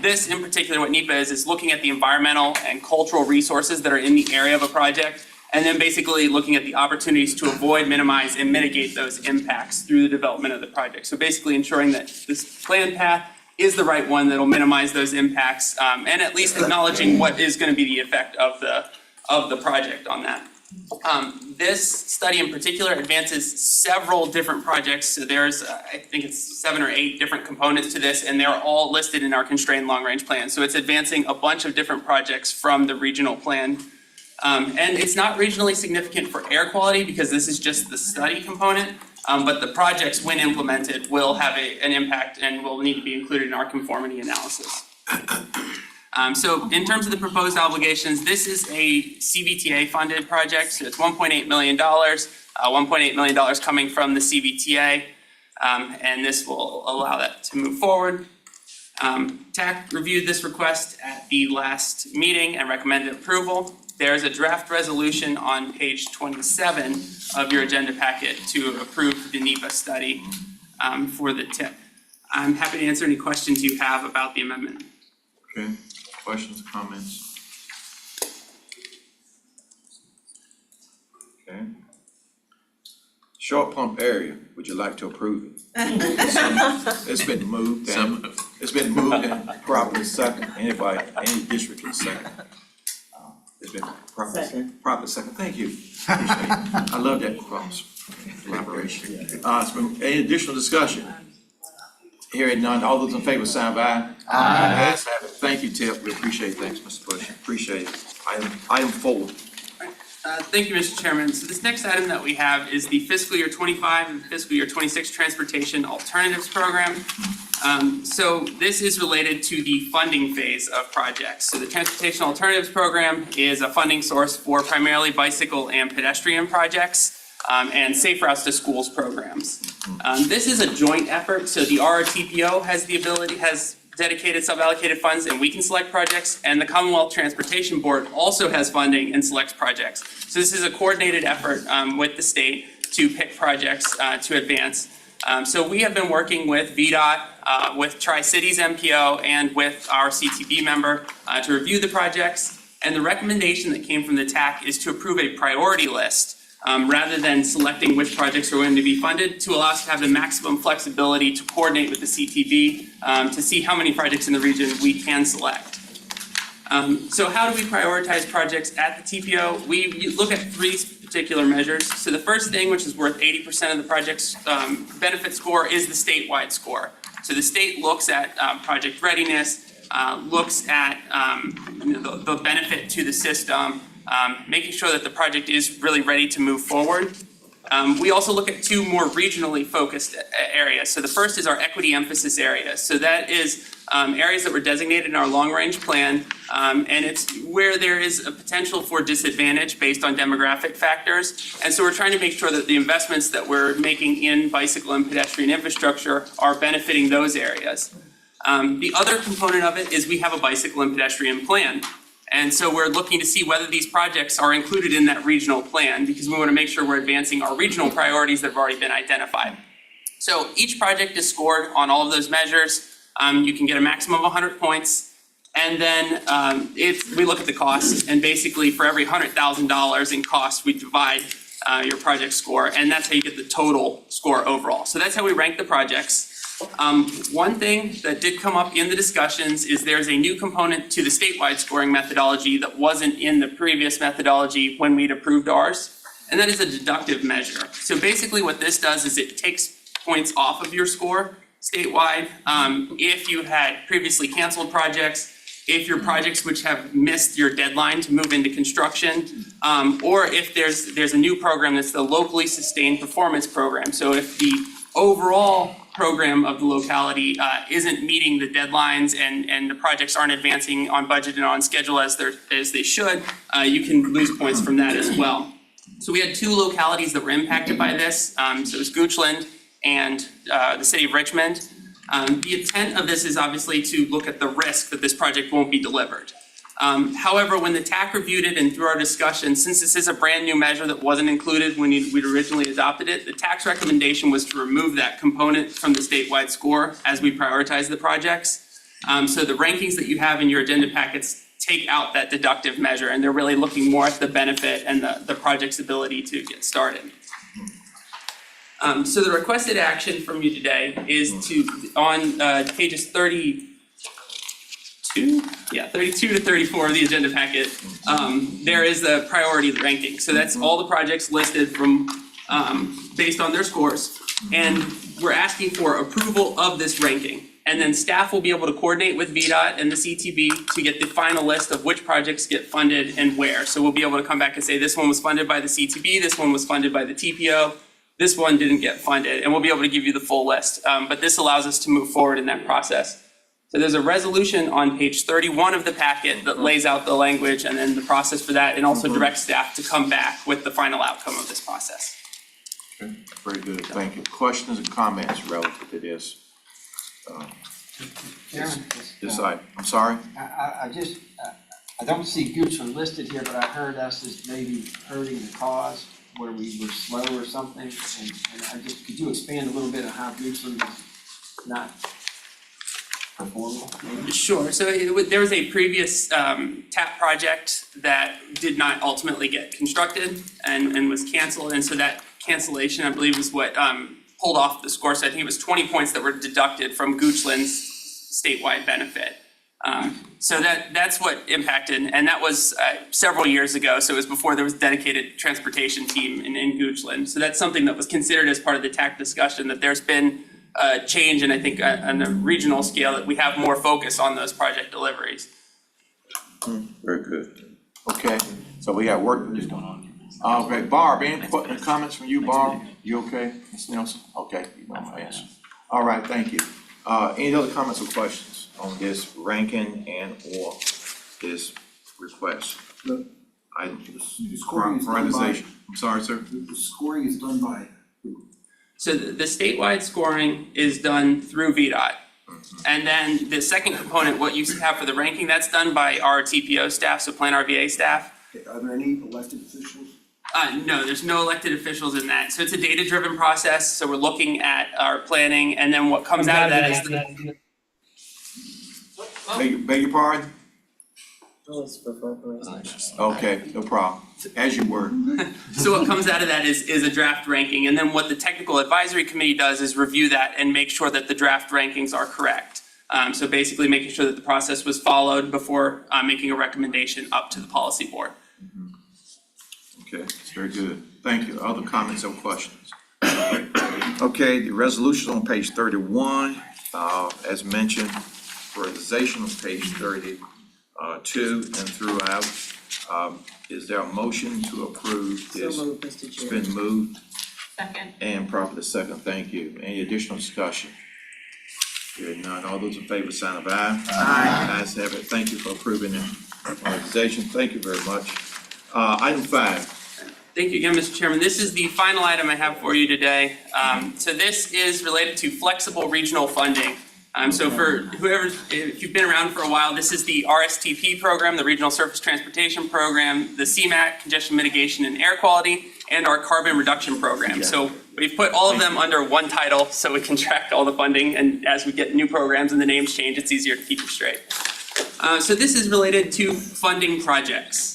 this in particular, what NEPA is looking at the environmental and cultural resources that are in the area of a project, and then basically looking at the opportunities to avoid, minimize, and mitigate those impacts through the development of the project. So basically ensuring that this planned path is the right one that'll minimize those impacts, and at least acknowledging what is going to be the effect of the project on that. This study in particular advances several different projects. So there's, I think it's 7 or 8 different components to this, and they're all listed in our constrained long-range plan. So it's advancing a bunch of different projects from the regional plan. And it's not regionally significant for air quality because this is just the study component. But the projects, when implemented, will have an impact and will need to be included in our conformity analysis. So in terms of the proposed obligations, this is a CVTA funded project. So it's $1.8 million, $1.8 million coming from the CVTA. And this will allow that to move forward. TAC reviewed this request at the last meeting and recommended approval. There's a draft resolution on page 27 of your agenda packet to approve the NEPA study for the TIP. I'm happy to answer any questions you have about the amendment. Okay, questions, comments? Okay. Short pump area, would you like to approve it? It's been moved and, it's been moved and properly second. Anybody, any district can second. It's been properly second, thank you. I love that cross collaboration. It's been, any additional discussion? Hearing none, all those in favor, sign of aye. Aye. Ayes have it. Thank you, Tip, we appreciate it, thanks, Mr. Bush, appreciate it. Item 4. Thank you, Mr. Chairman. So this next item that we have is the fiscal year 25 and fiscal year 26 Transportation Alternatives Program. So this is related to the funding phase of projects. So the Transportation Alternatives Program is a funding source for primarily bicycle and pedestrian projects and safe routes to schools programs. This is a joint effort. So the RRTPO has dedicated sub-allocated funds and we can select projects, and the Commonwealth Transportation Board also has funding and selects projects. So this is a coordinated effort with the state to pick projects to advance. So we have been working with VDOT with Tri-Cities MPO and with our CTB member to review the projects. And the recommendation that came from the TAC is to approve a priority list rather than selecting which projects are going to be funded, to allow us to have the maximum flexibility to coordinate with the CTB to see how many projects in the region we can select. So how do we prioritize projects at the TPO? We look at three particular measures. So the first thing, which is worth 80% of the project's benefit score, is the statewide score. So the state looks at project readiness, looks at the benefit to the system, making sure that the project is really ready to move forward. We also look at two more regionally focused areas. So the first is our equity emphasis areas. So that is areas that were designated in our long-range plan, and it's where there is a potential for disadvantage based on demographic factors. And so we're trying to make sure that the investments that we're making in bicycle and pedestrian infrastructure are benefiting those areas. The other component of it is we have a bicycle and pedestrian plan. And so we're looking to see whether these projects are included in that regional plan, because we want to make sure we're advancing our regional priorities that have already been identified. So each project is scored on all of those measures. You can get a maximum of 100 points. And then we look at the cost, and basically for every $100,000 in cost, we divide your project score, and that's how you get the total score overall. So that's how we rank the projects. One thing that did come up in the discussions is there's a new component to the statewide scoring methodology that wasn't in the previous methodology when we'd approved ours, and that is a deductive measure. So basically what this does is it takes points off of your score statewide if you had previously canceled projects, if your projects which have missed your deadline to move into construction, or if there's a new program that's the locally sustained performance program. So if the overall program of the locality isn't meeting the deadlines and the projects aren't advancing on budget and on schedule as they should, you can lose points from that as well. So we had two localities that were impacted by this. So it was Goochland and the city of Richmond. The intent of this is obviously to look at the risk that this project won't be delivered. However, when the TAC reviewed it and through our discussion, since this is a brand new measure that wasn't included when we'd originally adopted it, the TAC's recommendation was to remove that component from the statewide score as we prioritize the projects. So the rankings that you have in your agenda packets take out that deductive measure, and they're really looking more at the benefit and the project's ability to get started. So the requested action from you today is on pages 32 to 34 of the agenda packet, there is the priority ranking. So that's all the projects listed from based on their scores. And we're asking for approval of this ranking. And then staff will be able to coordinate with VDOT and the CTB to get the final list of which projects get funded and where. So we'll be able to come back and say this one was funded by the CTB, this one was funded by the TPO, this one didn't get funded, and we'll be able to give you the full list. But this allows us to move forward in that process. So there's a resolution on page 31 of the packet that lays out the language and then the process for that, and also directs staff to come back with the final outcome of this process. Okay, very good, thank you. Questions and comments relative to this? Chairman, This item, I'm sorry? I don't see Goochland listed here, but I heard us as maybe hurting the cause where we were slow or something, and could you expand a little bit on how Goochland is not performing? Sure, so there was a previous TAP project that did not ultimately get constructed and was canceled, and so that cancellation, I believe, is what pulled off the score. So I think it was 20 points that were deducted from Goochland's statewide benefit. So that's what impacted, and that was several years ago, so it was before there was a dedicated transportation team in Goochland. So that's something that was considered as part of the TAC discussion, that there's been a change, and I think on the regional scale that we have more focus on those project deliveries. Very good. Okay, so we got work to do. Okay, Barb, any comments from you, Barb? You okay, Ms. Nelson? Okay, you know my answer. All right, thank you. Any other comments or questions on this ranking and or this request? The Scoring scoring is done by, prioritization. I'm sorry, sir? the scoring is done by So the statewide scoring is done through VDOT. And then the second component, what you have for the ranking, that's done by RRTPO staff, so Plan RVA staff. Are there any elected officials No, there's no elected officials in that. So it's a data-driven process. So we're looking at our planning, and then what comes out of that is Beg your pardon? Okay, no problem. As you were. so what comes out of that is a draft ranking, and then what the technical advisory committee does is review that and make sure that the draft rankings are correct. So basically making sure that the process was followed before making a recommendation up to the policy board. Okay, very good. Thank you. Other comments or questions? Okay, the resolution on page 31, as mentioned, prioritization on page 32 and throughout. Is there a motion to approve this? So moved, Mr. It's Chair. been moved Second. and properly second. Thank you. Any additional discussion? Hearing none. All those in favor, sign of aye. Aye. Ayes have it. Thank you for approving the prioritization. Thank you very much. Item 5. Thank you again, Mr. Chairman. This is the final item I have for you today. So this is related to flexible regional funding. So for whoever, if you've been around for a while, this is the RSTP program, the Regional Surface Transportation Program, the CMAQ, Congestion Mitigation and Air Quality, and our Carbon Reduction Program. So we've put all of them under one title so we can track all the funding, and as we get new programs and the names change, it's easier to keep it straight. So this is related to funding projects.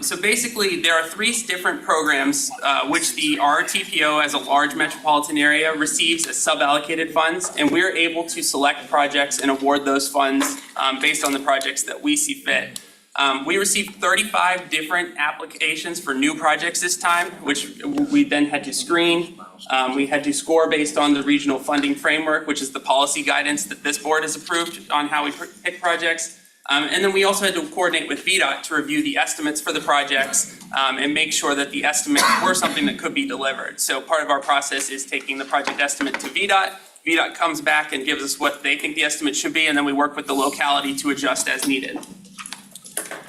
So basically, there are 3 different programs which the RRTPO, as a large metropolitan area, receives as sub-allocated funds, and we're able to select projects and award those funds based on the projects that we see fit. We received 35 different applications for new projects this time, which we then had to screen. We had to score based on the regional funding framework, which is the policy guidance that this board has approved on how we pick projects. And then we also had to coordinate with VDOT to review the estimates for the projects and make sure that the estimates were something that could be delivered. So part of our process is taking the project estimate to VDOT. VDOT comes back and gives us what they think the estimate should be, and then we work with the locality to adjust as needed.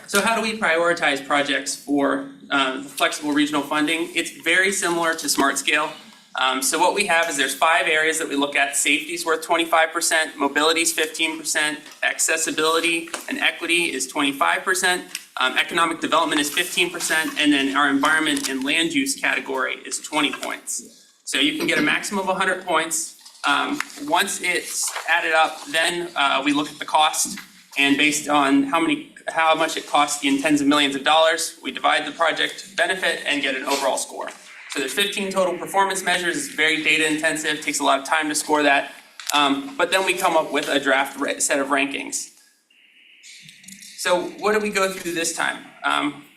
So how do we prioritize projects for flexible regional funding? It's very similar to Smart Scale. So what we have is there's 5 areas that we look at. Safety's worth 25%, mobility's 15%, accessibility and equity is 25%, economic development is 15%, and then our environment and land use category is 20 points. So you can get a maximum of 100 points. Once it's added up, then we look at the cost, and based on how much it costs in tens of millions of dollars, we divide the project benefit and get an overall score. So there's 15 total performance measures. It's very data intensive, takes a lot of time to score that. But then we come up with a draft set of rankings. So what did we go through this time?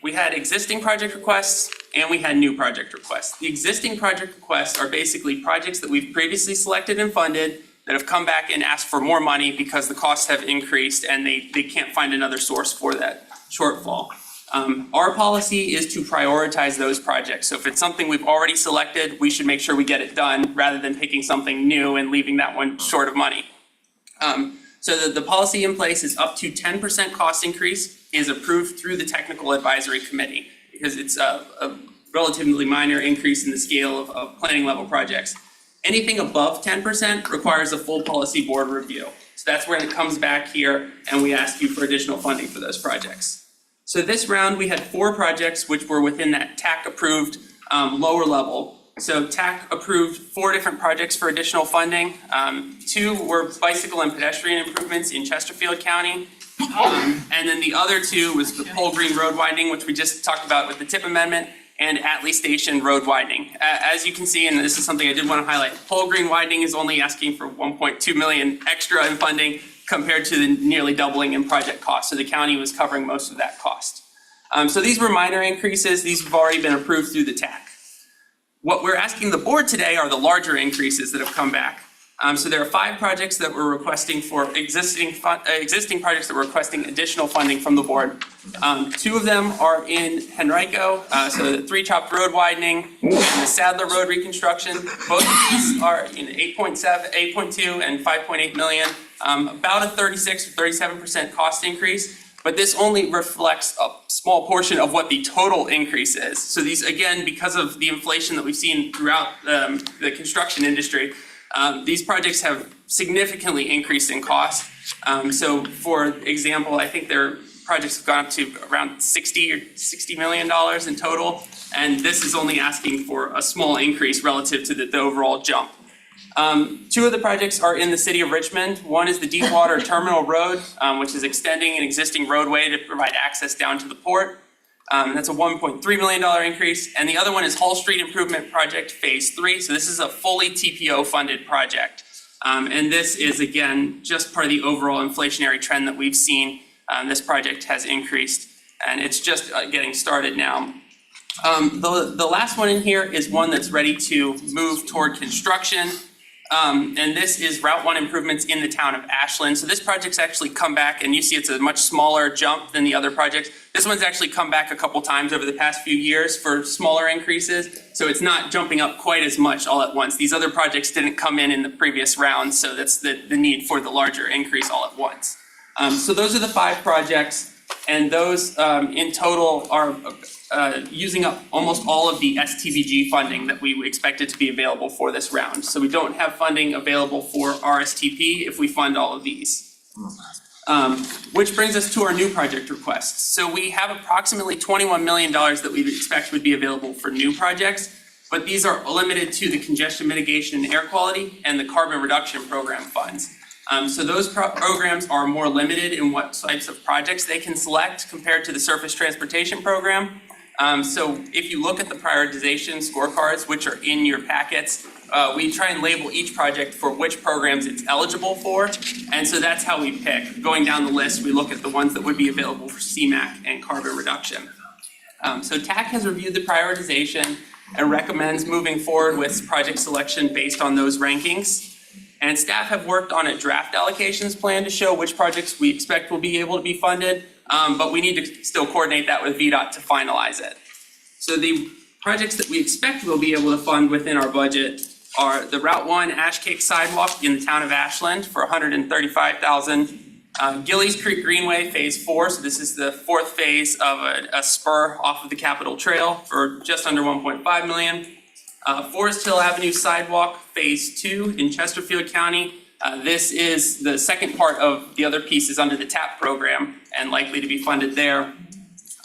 We had existing project requests and we had new project requests. The existing project requests are basically projects that we've previously selected and funded that have come back and asked for more money because the costs have increased and they can't find another source for that shortfall. Our policy is to prioritize those projects. So if it's something we've already selected, we should make sure we get it done rather than picking something new and leaving that one short of money. So the policy in place is up to 10% cost increase is approved through the technical advisory committee because it's a relatively minor increase in the scale of planning level projects. Anything above 10% requires a full policy board review. So that's when it comes back here and we ask you for additional funding for those projects. So this round, we had 4 projects which were within that TAC approved lower level. So TAC approved 4 different projects for additional funding. 2 were bicycle and pedestrian improvements in Chesterfield County. And then the other 2 was the Pole Green Road widening, which we just talked about with the TIP amendment, and Atlee Station Road widening. As you can see, and this is something I did want to highlight, Pole Green widening is only asking for $1.2 million extra in funding compared to the nearly doubling in project cost. So the county was covering most of that cost. So these were minor increases. These have already been approved through the TAC. What we're asking the board today are the larger increases that have come back. So there are 5 projects that we're requesting for existing projects that we're requesting additional funding from the board. 2 of them are in Henrico, so the 3 Chopped Road widening and the Sadler Road reconstruction. Both of these are in 8.2 and 5.8 million, about a 36 or 37% cost increase. But this only reflects a small portion of what the total increase is. So these, again, because of the inflation that we've seen throughout the construction industry, these projects have significantly increased in cost. So for example, I think they're projects have gone up to around $60 million in total, and this is only asking for a small increase relative to the overall jump. Two of the projects are in the city of Richmond. One is the Deepwater Terminal Road, which is extending an existing roadway to provide access down to the port. That's a $1.3 million increase. And the other one is Hall Street Improvement Project Phase 3. So this is a fully TPO funded project. And this is, again, just part of the overall inflationary trend that we've seen. This project has increased, and it's just getting started now. The last one in here is one that's ready to move toward construction. And this is Route 1 improvements in the town of Ashland. So this project's actually come back, and you see it's a much smaller jump than the other projects. This one's actually come back a couple times over the past few years for smaller increases. So it's not jumping up quite as much all at once. These other projects didn't come in the previous round, so that's the need for the larger increase all at once. So those are the 5 projects, and those in total are using up almost all of the STVG funding that we expected to be available for this round. So we don't have funding available for RSTP if we fund all of these. Which brings us to our new project requests. So we have approximately $21 million that we expect would be available for new projects, but these are limited to the congestion mitigation and air quality and the carbon reduction program funds. So those programs are more limited in what types of projects they can select compared to the surface transportation program. So if you look at the prioritization scorecards, which are in your packets, we try and label each project for which programs it's eligible for. And so that's how we pick. Going down the list, we look at the ones that would be available for CMAQ and carbon reduction. So TAC has reviewed the prioritization and recommends moving forward with project selection based on those rankings. And staff have worked on a draft allocations plan to show which projects we expect will be able to be funded, but we need to still coordinate that with VDOT to finalize it. So the projects that we expect we'll be able to fund within our budget are the Route 1 Ash Cake Sidewalk in the town of Ashland for $135,000. Gillies Creek Greenway Phase 4, so this is the 4th phase of a spur off of the Capitol Trail for just under $1.5 million. Forest Hill Avenue Sidewalk Phase 2 in Chesterfield County. This is the second part of the other pieces under the TAP program and likely to be funded there.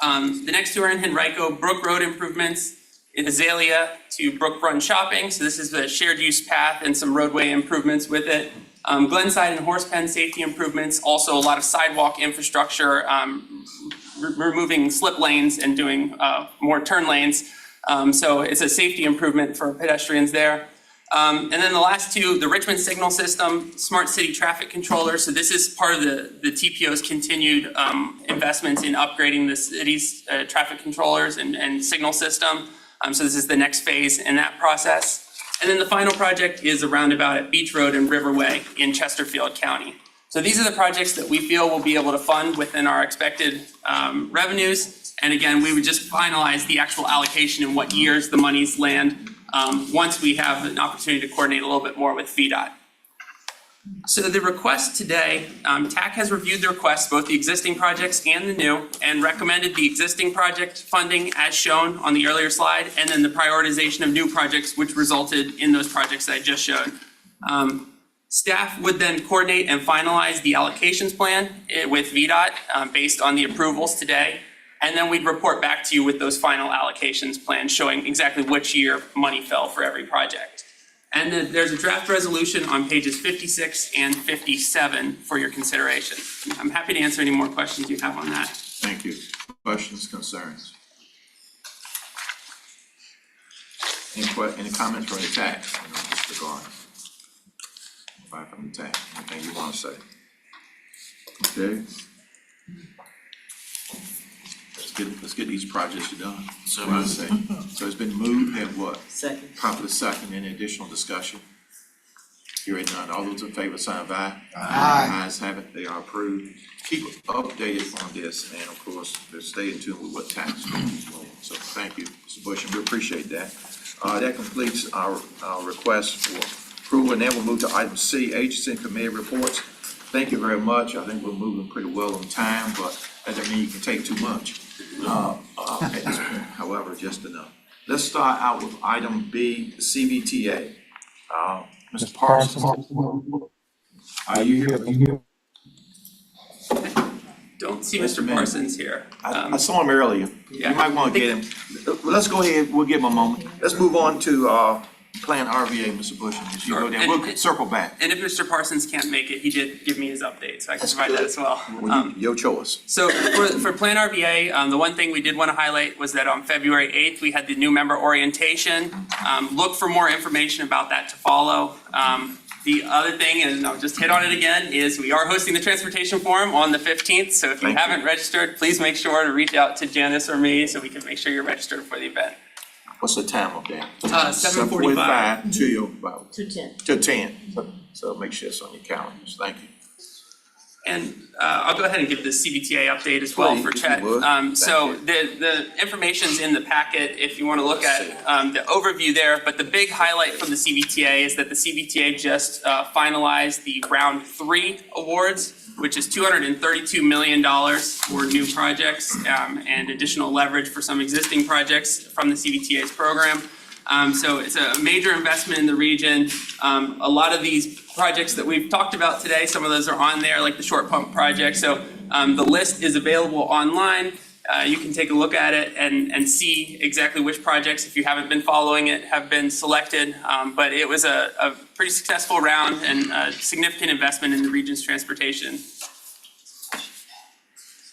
The next two are in Henrico, Brook Road improvements in Azalea to Brook Run Shopping. So this is a shared use path and some roadway improvements with it. Glenside and Horsepen safety improvements, also a lot of sidewalk infrastructure, removing slip lanes and doing more turn lanes. So it's a safety improvement for pedestrians there. And then the last two, the Richmond Signal System, Smart City Traffic Controller. So this is part of the TPO's continued investments in upgrading the city's traffic controllers and signal system. So this is the next phase in that process. And then the final project is a roundabout at Beach Road and Riverway in Chesterfield County. So these are the projects that we feel we'll be able to fund within our expected revenues. And again, we would just finalize the actual allocation in what years the monies land once we have an opportunity to coordinate a little bit more with VDOT. So the request today, TAC has reviewed the requests, both the existing projects and the new, and recommended the existing project funding as shown on the earlier slide, and then the prioritization of new projects, which resulted in those projects that I just showed. Staff would then coordinate and finalize the allocations plan with VDOT based on the approvals today. And then we'd report back to you with those final allocations plans showing exactly which year money fell for every project. And then there's a draft resolution on pages 56 and 57 for your consideration. I'm happy to answer any more questions you have on that. Thank you. Questions, concerns? Any comments from the TAC in this regard? Anybody from the TAC, anything you want to say? Okay. Let's get these projects done. So I say. So it's been moved and what? Second. Properly second. Any additional discussion? Hearing none. All those in favor sign of aye. Aye. Ayes have it. They are approved. Keep updated on this, and of course, stay in tune with what tax is doing. So thank you, Mr. Bush, and we appreciate that. That completes our request for approval, and then we'll move to item C, agency and committee reports. Thank you very much. I think we're moving pretty well on time, but that doesn't mean you can take too much. At this point, however, just enough. Let's start out with item B, CVTA. Mr. Parsons, are you here? don't see Just a Mr. minute. Parsons here. I saw him earlier. yeah. You might wanna get him. Let's go ahead, we'll give him a moment. Let's move on to, Plan RVA, Mr. Bush, and you go Sure. there. And- We'll circle back. And if Mr. Parsons can't make it, he did give me his update, so I can provide that as well. Well, your choice. So for Plan RVA, the one thing we did want to highlight was that on February 8th, we had the new member orientation. Look for more information about that to follow. The other thing, and I'll just hit on it again, is we are hosting the Transportation Forum on the 15th. So if you Thank you. haven't registered, please make sure to reach out to Janice or me so we can make sure you're registered for the event. What's the time up there? 7:45. to about, 2:10. to 10. So make sure it's on your calendars. Thank you. And I'll go ahead and give the CBTA update as well for Please, if Chet. you would. So the information's in the packet if you want to look at the overview there. But the big highlight from the CBTA is that the CBTA just finalized the round 3 awards, which is $232 million for new projects and additional leverage for some existing projects from the CBTA's program. So it's a major investment in the region. A lot of these projects that we've talked about today, some of those are on there, like the short pump project. So the list is available online. You can take a look at it and see exactly which projects, if you haven't been following it, have been selected. But it was a pretty successful round and a significant investment in the region's transportation.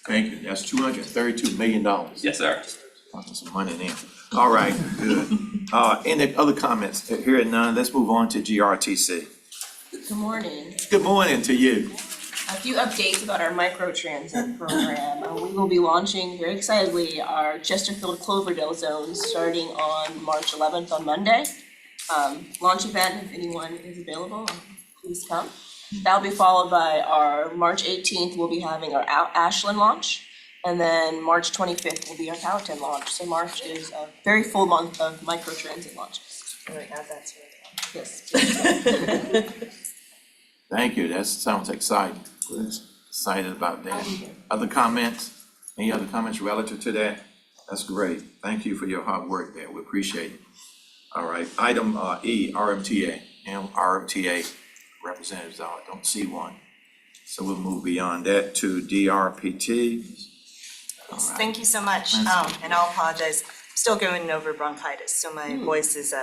Thank you. That's $232 million. Yes, sir. Talking some money there. All right, good. Any other comments? Hearing none, let's move on to GRTC. Good morning. Good morning to you. A few updates about our microtransit program. We will be launching very excitedly our Chesterfield-Cloverdale zone starting on March 11th on Monday. Launch event, if anyone is available, please come. That'll be followed by our March 18th, we'll be having our Ashland launch. And then March 25th will be our Powhatan launch. So March is a very full month of microtransit launches. Can I add that to it? Yes. Thank you. That sounds exciting. We're excited about that. Other comments? Any other comments relative to that? That's great. Thank you for your hard work there. We appreciate it. All right, item E, RMTA. And RMTA representatives, I don't see one. So we'll move beyond that to DRPT. All right. Thank you so much, and I'll apologize, I'm still going over bronchitis, so my voice is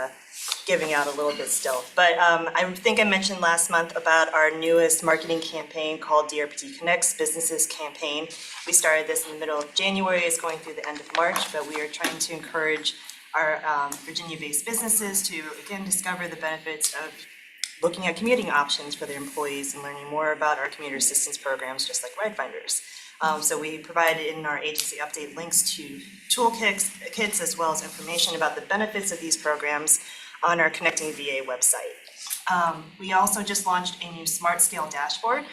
giving out a little bit still. But I think I mentioned last month about our newest marketing campaign called DRPT Connects Businesses Campaign. We started this in the middle of January, it's going through the end of March, but we are trying to encourage our Virginia-based businesses to, again, discover the benefits of looking at commuting options for their employees and learning more about our commuter assistance programs, just like Ride Finders. So we provided in our agency update links to toolkits as well as information about the benefits of these programs on our Connecting VA website. We also just launched a new Smart Scale dashboard.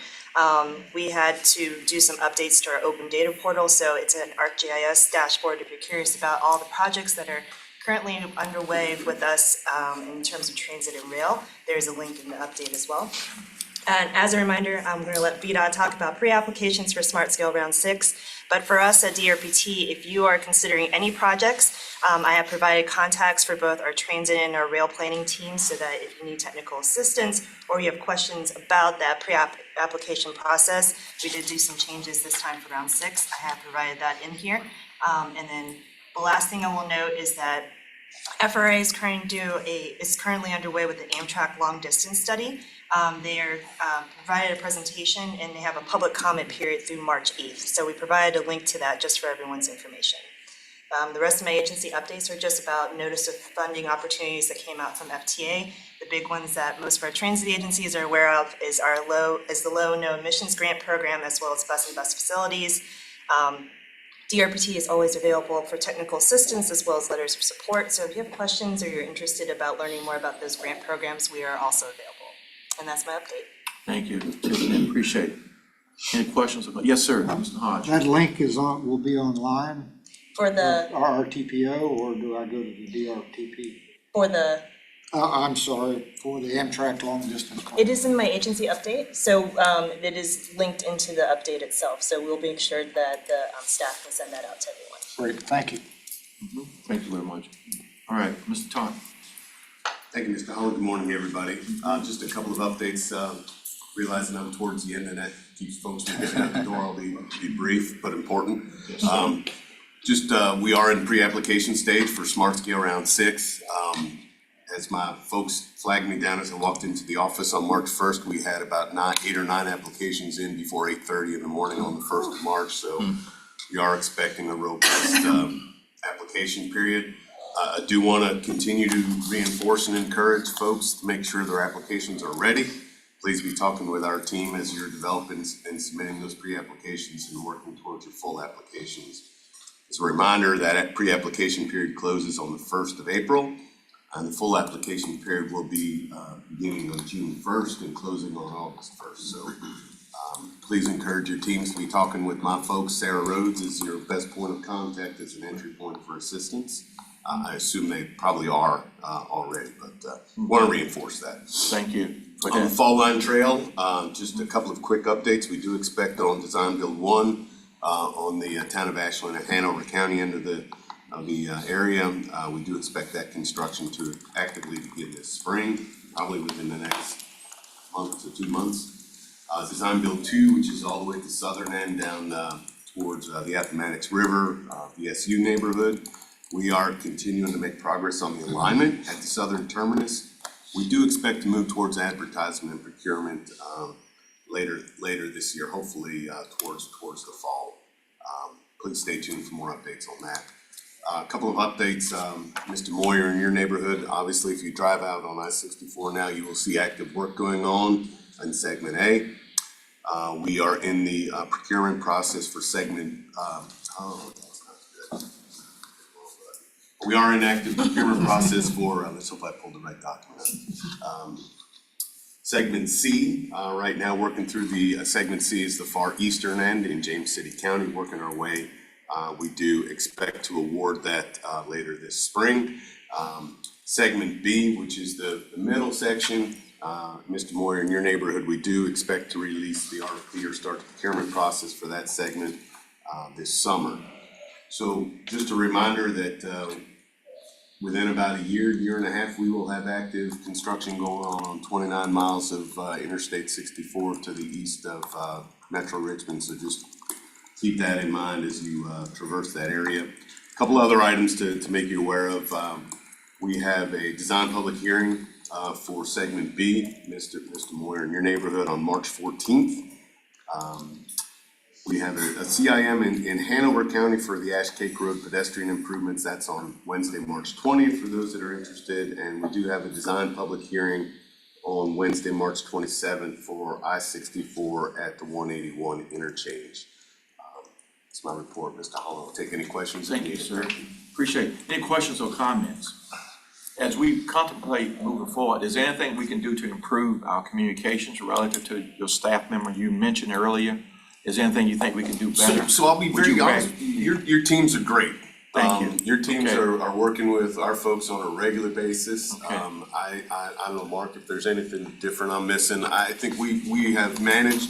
We had to do some updates to our open data portal, so it's an ArcGIS dashboard if you're curious about all the projects that are currently underway with us in terms of transit and rail. There's a link in the update as well. And as a reminder, I'm going to let VDOT talk about pre-applications for Smart Scale Round 6. But for us at DRPT, if you are considering any projects, I have provided contacts for both our transit and our rail planning teams so that if you need technical assistance or you have questions about that pre-application process, we did do some changes this time for Round 6. I have provided that in here. And then the last thing I will note is that FRA is currently underway with the Amtrak long distance study. They are provided a presentation and they have a public comment period through March 8th. So we provided a link to that just for everyone's information. The rest of my agency updates are just about notice of funding opportunities that came out from FTA. The big ones that most of our transit agencies are aware of is the low no emissions grant program as well as bus and bus facilities. DRPT is always available for technical assistance as well as letters of support. So if you have questions or you're interested about learning more about those grant programs, we are also available. And that's my update. Thank you, Tiffany, appreciate it. Any questions? Yes, sir, Mr. Hodge. That link will be online? For the, RRTPO, or do I go to the DRTP? for the, I'm sorry, for the Amtrak long distance call. it is in my agency update, so it is linked into the update itself. So we'll make sure that the staff can send that out to everyone. Great, thank you. Thank you very much. All right, Mr. Todd. Thank you, Mr. Howard. Good morning, everybody. Just a couple of updates. realizing I'm towards the end and that keeps folks from getting out the door. I'll be brief but important. We are in pre-application stage for Smart Scale Round 6. As my folks flagged me down as I walked into the office on March 1st, we had about 8 or 9 applications in before 8:30 in the morning on the 1st of March. So we are expecting a robust application period. I do want to continue to reinforce and encourage folks to make sure their applications are ready. Please be talking with our team as you're developing and submitting those pre-applications and working towards your full applications. As a reminder, that pre-application period closes on the 1st of April, and the full application period will be beginning on June 1st and closing on August 1st. So please encourage your teams to be talking with my folks. Sarah Rhodes is your best point of contact as an entry point for assistance. I assume they probably are already, but want to reinforce that. Thank you. On the Fall Line Trail, just a couple of quick updates. We do expect on Design Build 1 on the town of Ashland and Hanover County end of the area. We do expect that construction to actively begin this spring, probably within the next month to 2 months. Design Build 2, which is all the way at the southern end down towards the Appomattox River, VSU neighborhood. We are continuing to make progress on the alignment at the southern terminus. We do expect to move towards advertisement and procurement later this year, hopefully towards the fall. Please stay tuned for more updates on that. A couple of updates, Mr. Moyer, in your neighborhood, obviously if you drive out on I-64 now, you will see active work going on in segment A. We are in the procurement process for segment, we are in active procurement process for, let's hope I pulled the right document. Segment C, right now working through the, segment C is the far eastern end in James City County, working our way. We do expect to award that later this spring. Segment B, which is the middle section, Mr. Moyer, in your neighborhood, we do expect to release the RFP or start the procurement process for that segment this summer. So just a reminder that within about a year and a half, we will have active construction going on 29 miles of Interstate 64 to the east of Metro Richmond. So just keep that in mind as you traverse that area. A couple other items to make you aware of. We have a design public hearing for segment B, Mr. Moyer, in your neighborhood on March 14th. We have a CIM in Hanover County for the Ash Cake Road pedestrian improvements. That's on Wednesday, March 20th for those that are interested. And we do have a design public hearing on Wednesday, March 27th for I-64 at the 181 interchange. That's my report, Mr. Holland. I'll take any questions. Thank you, sir. Appreciate it. Any questions or comments? As we contemplate moving forward, is there anything we can do to improve our communications relative to your staff member you mentioned earlier? Is there anything you think we can do better? So I'll be very honest, your teams are great. Thank you. Your teams Okay. are working with our folks on a regular basis. Okay. I don't know, Mark, if there's anything different I'm missing. I think we have managed,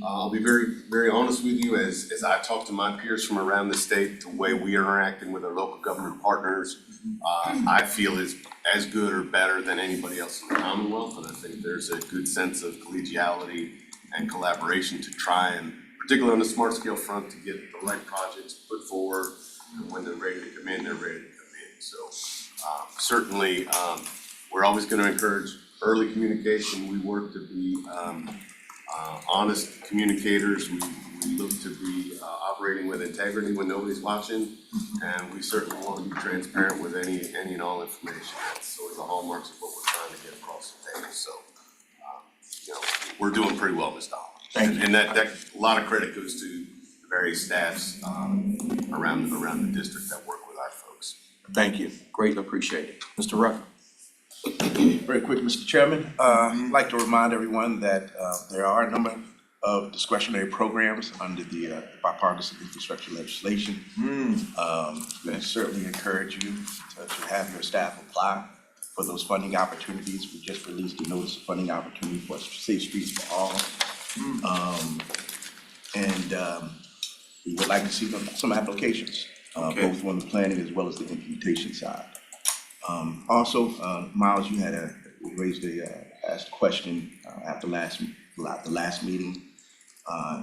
I'll be very honest with you, as I talk to my peers from around the state, the way we are interacting with our local government partners, I feel is as good or better than anybody else in the Commonwealth. And I think there's a good sense of collegiality and collaboration to try and, particularly on the smart scale front, to get the right projects put forward. And when they're ready to come in, they're ready to come in. So certainly, we're always going to encourage early communication. We work to be honest communicators. We look to be operating with integrity when nobody's watching, and we certainly want to be transparent with any and all information. That's sort of the hallmarks of what we're trying to get across the table. So, we're doing pretty well, Mr. Holland. Thank you. And that a lot of credit goes to the various staffs around the district that work with our folks. Thank you. Greatly appreciate it. Mr. Rucker. Very quick, Mr. Chairman. I'd like to remind everyone that there are a number of discretionary programs under the bipartisan infrastructure legislation. We certainly encourage you to have your staff apply for those funding opportunities. We just released a notice of funding opportunity for Safe Streets for All. We would like to see some applications, both on the planning as well as the implementation side. Also, Miles, you had asked a question after last the last meeting.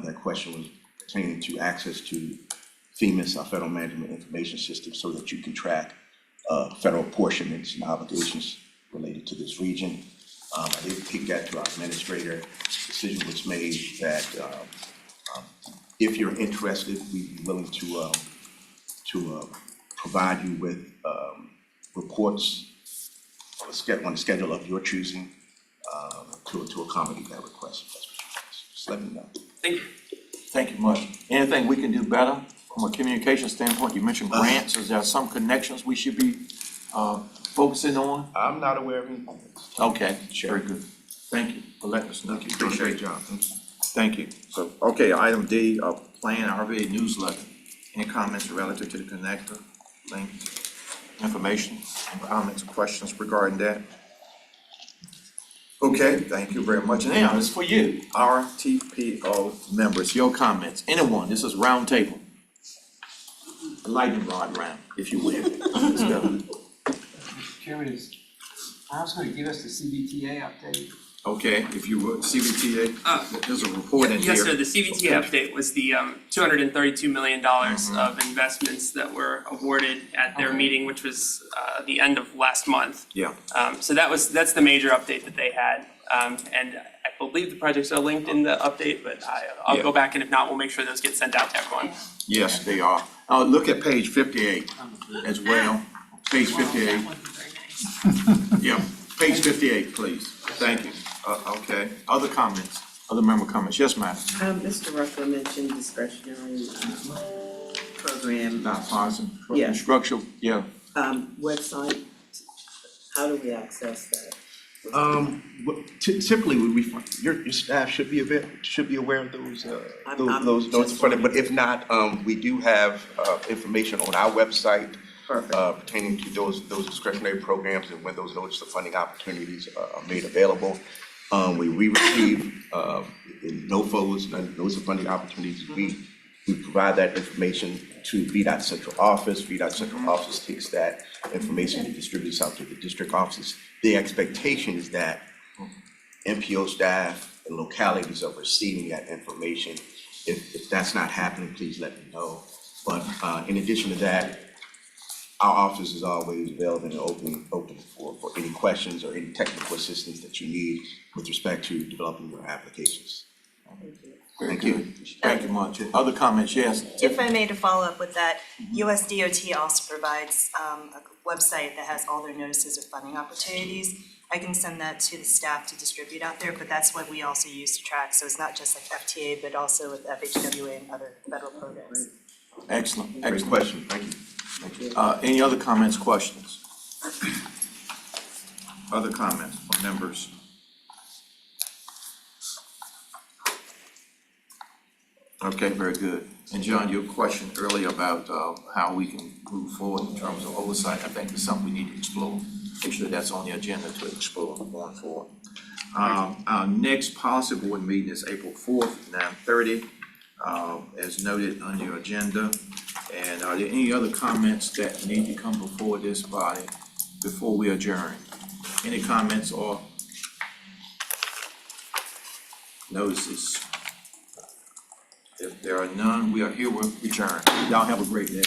That question was pertaining to access to FEMA's, our Federal Management Information System, so that you can track federal apportionments and obligations related to this region. I did take that to our administrator. Decision was made that if you're interested, we'd be willing to provide you with reports on the schedule of your choosing to accommodate that request. Just let me know. Thank you. Thank you much. Anything we can do better from a communication standpoint? You mentioned grants. Is there some connections we should be focusing on? I'm not aware of anything. Okay, Sure. very good. Thank you for letting us know. Thank you. Doing a Appreciate great it. job. Thank you. Thank you. So, okay, item D, plan RV newsletter. Any comments relative to the connector link? Information and comments or questions regarding that? Okay, thank you very much. And now, it's for you, RRTPO members, your comments. Anyone, this is round table. A lightning rod round, if you will. Let's go. Chairman, I was gonna give us the CBTA update. Okay, if you would, CBTA, there's a report in here. Yes, sir, the CVT update was the $232 million of investments that were awarded at their meeting, which was the end of last month. Yeah. So that's the major update that they had. And I believe the projects are linked in the update, but I'll go back, and if not, we'll make sure those get sent out to everyone. Yes, they are. Look at page 58 as well. Page 58. Yeah, page 58, please. Thank you. Okay, other comments, other member comments? Yes, ma'am. Mr. Rucker mentioned discretionary program. Nonpartisan, Yeah. structural, yeah. Website, how do we access that? Typically, your staff should be aware of those I'm those just notes, but if not, we do have information on our website pertaining to those discretionary programs and when those notice of funding opportunities are made available. We receive NOFOs, notice of funding opportunities. We provide that information to VDOT Central Office. VDOT Central Office takes that information and distributes out to the district offices. The expectation is that MPO staff and localities are receiving that information. If that's not happening, please let me know. But in addition to that, our office is always available and open for any questions or any technical assistance that you need with respect to developing your applications. Thank you. Thank you much. Other comments? Yes. If I may to follow up with that, USDOT also provides a website that has all their notices of funding opportunities. I can send that to the staff to distribute out there, but that's what we also use to track. So it's not just like FTA, but also with FHWA and other federal programs. Excellent, Great excellent. question, thank you. Any other comments, questions? Other comments from members? Okay, very good. And John, your question earlier about how we can move forward in terms of oversight, I think is something we need to explore. Make sure that's on the agenda to explore going forward. Our next policy board meeting is April 4th, 9:30, as noted on your agenda. And are there any other comments that need to come before this body before we adjourn? Any comments or notices? If there are none, we are here, we'll return. Y'all have a great day.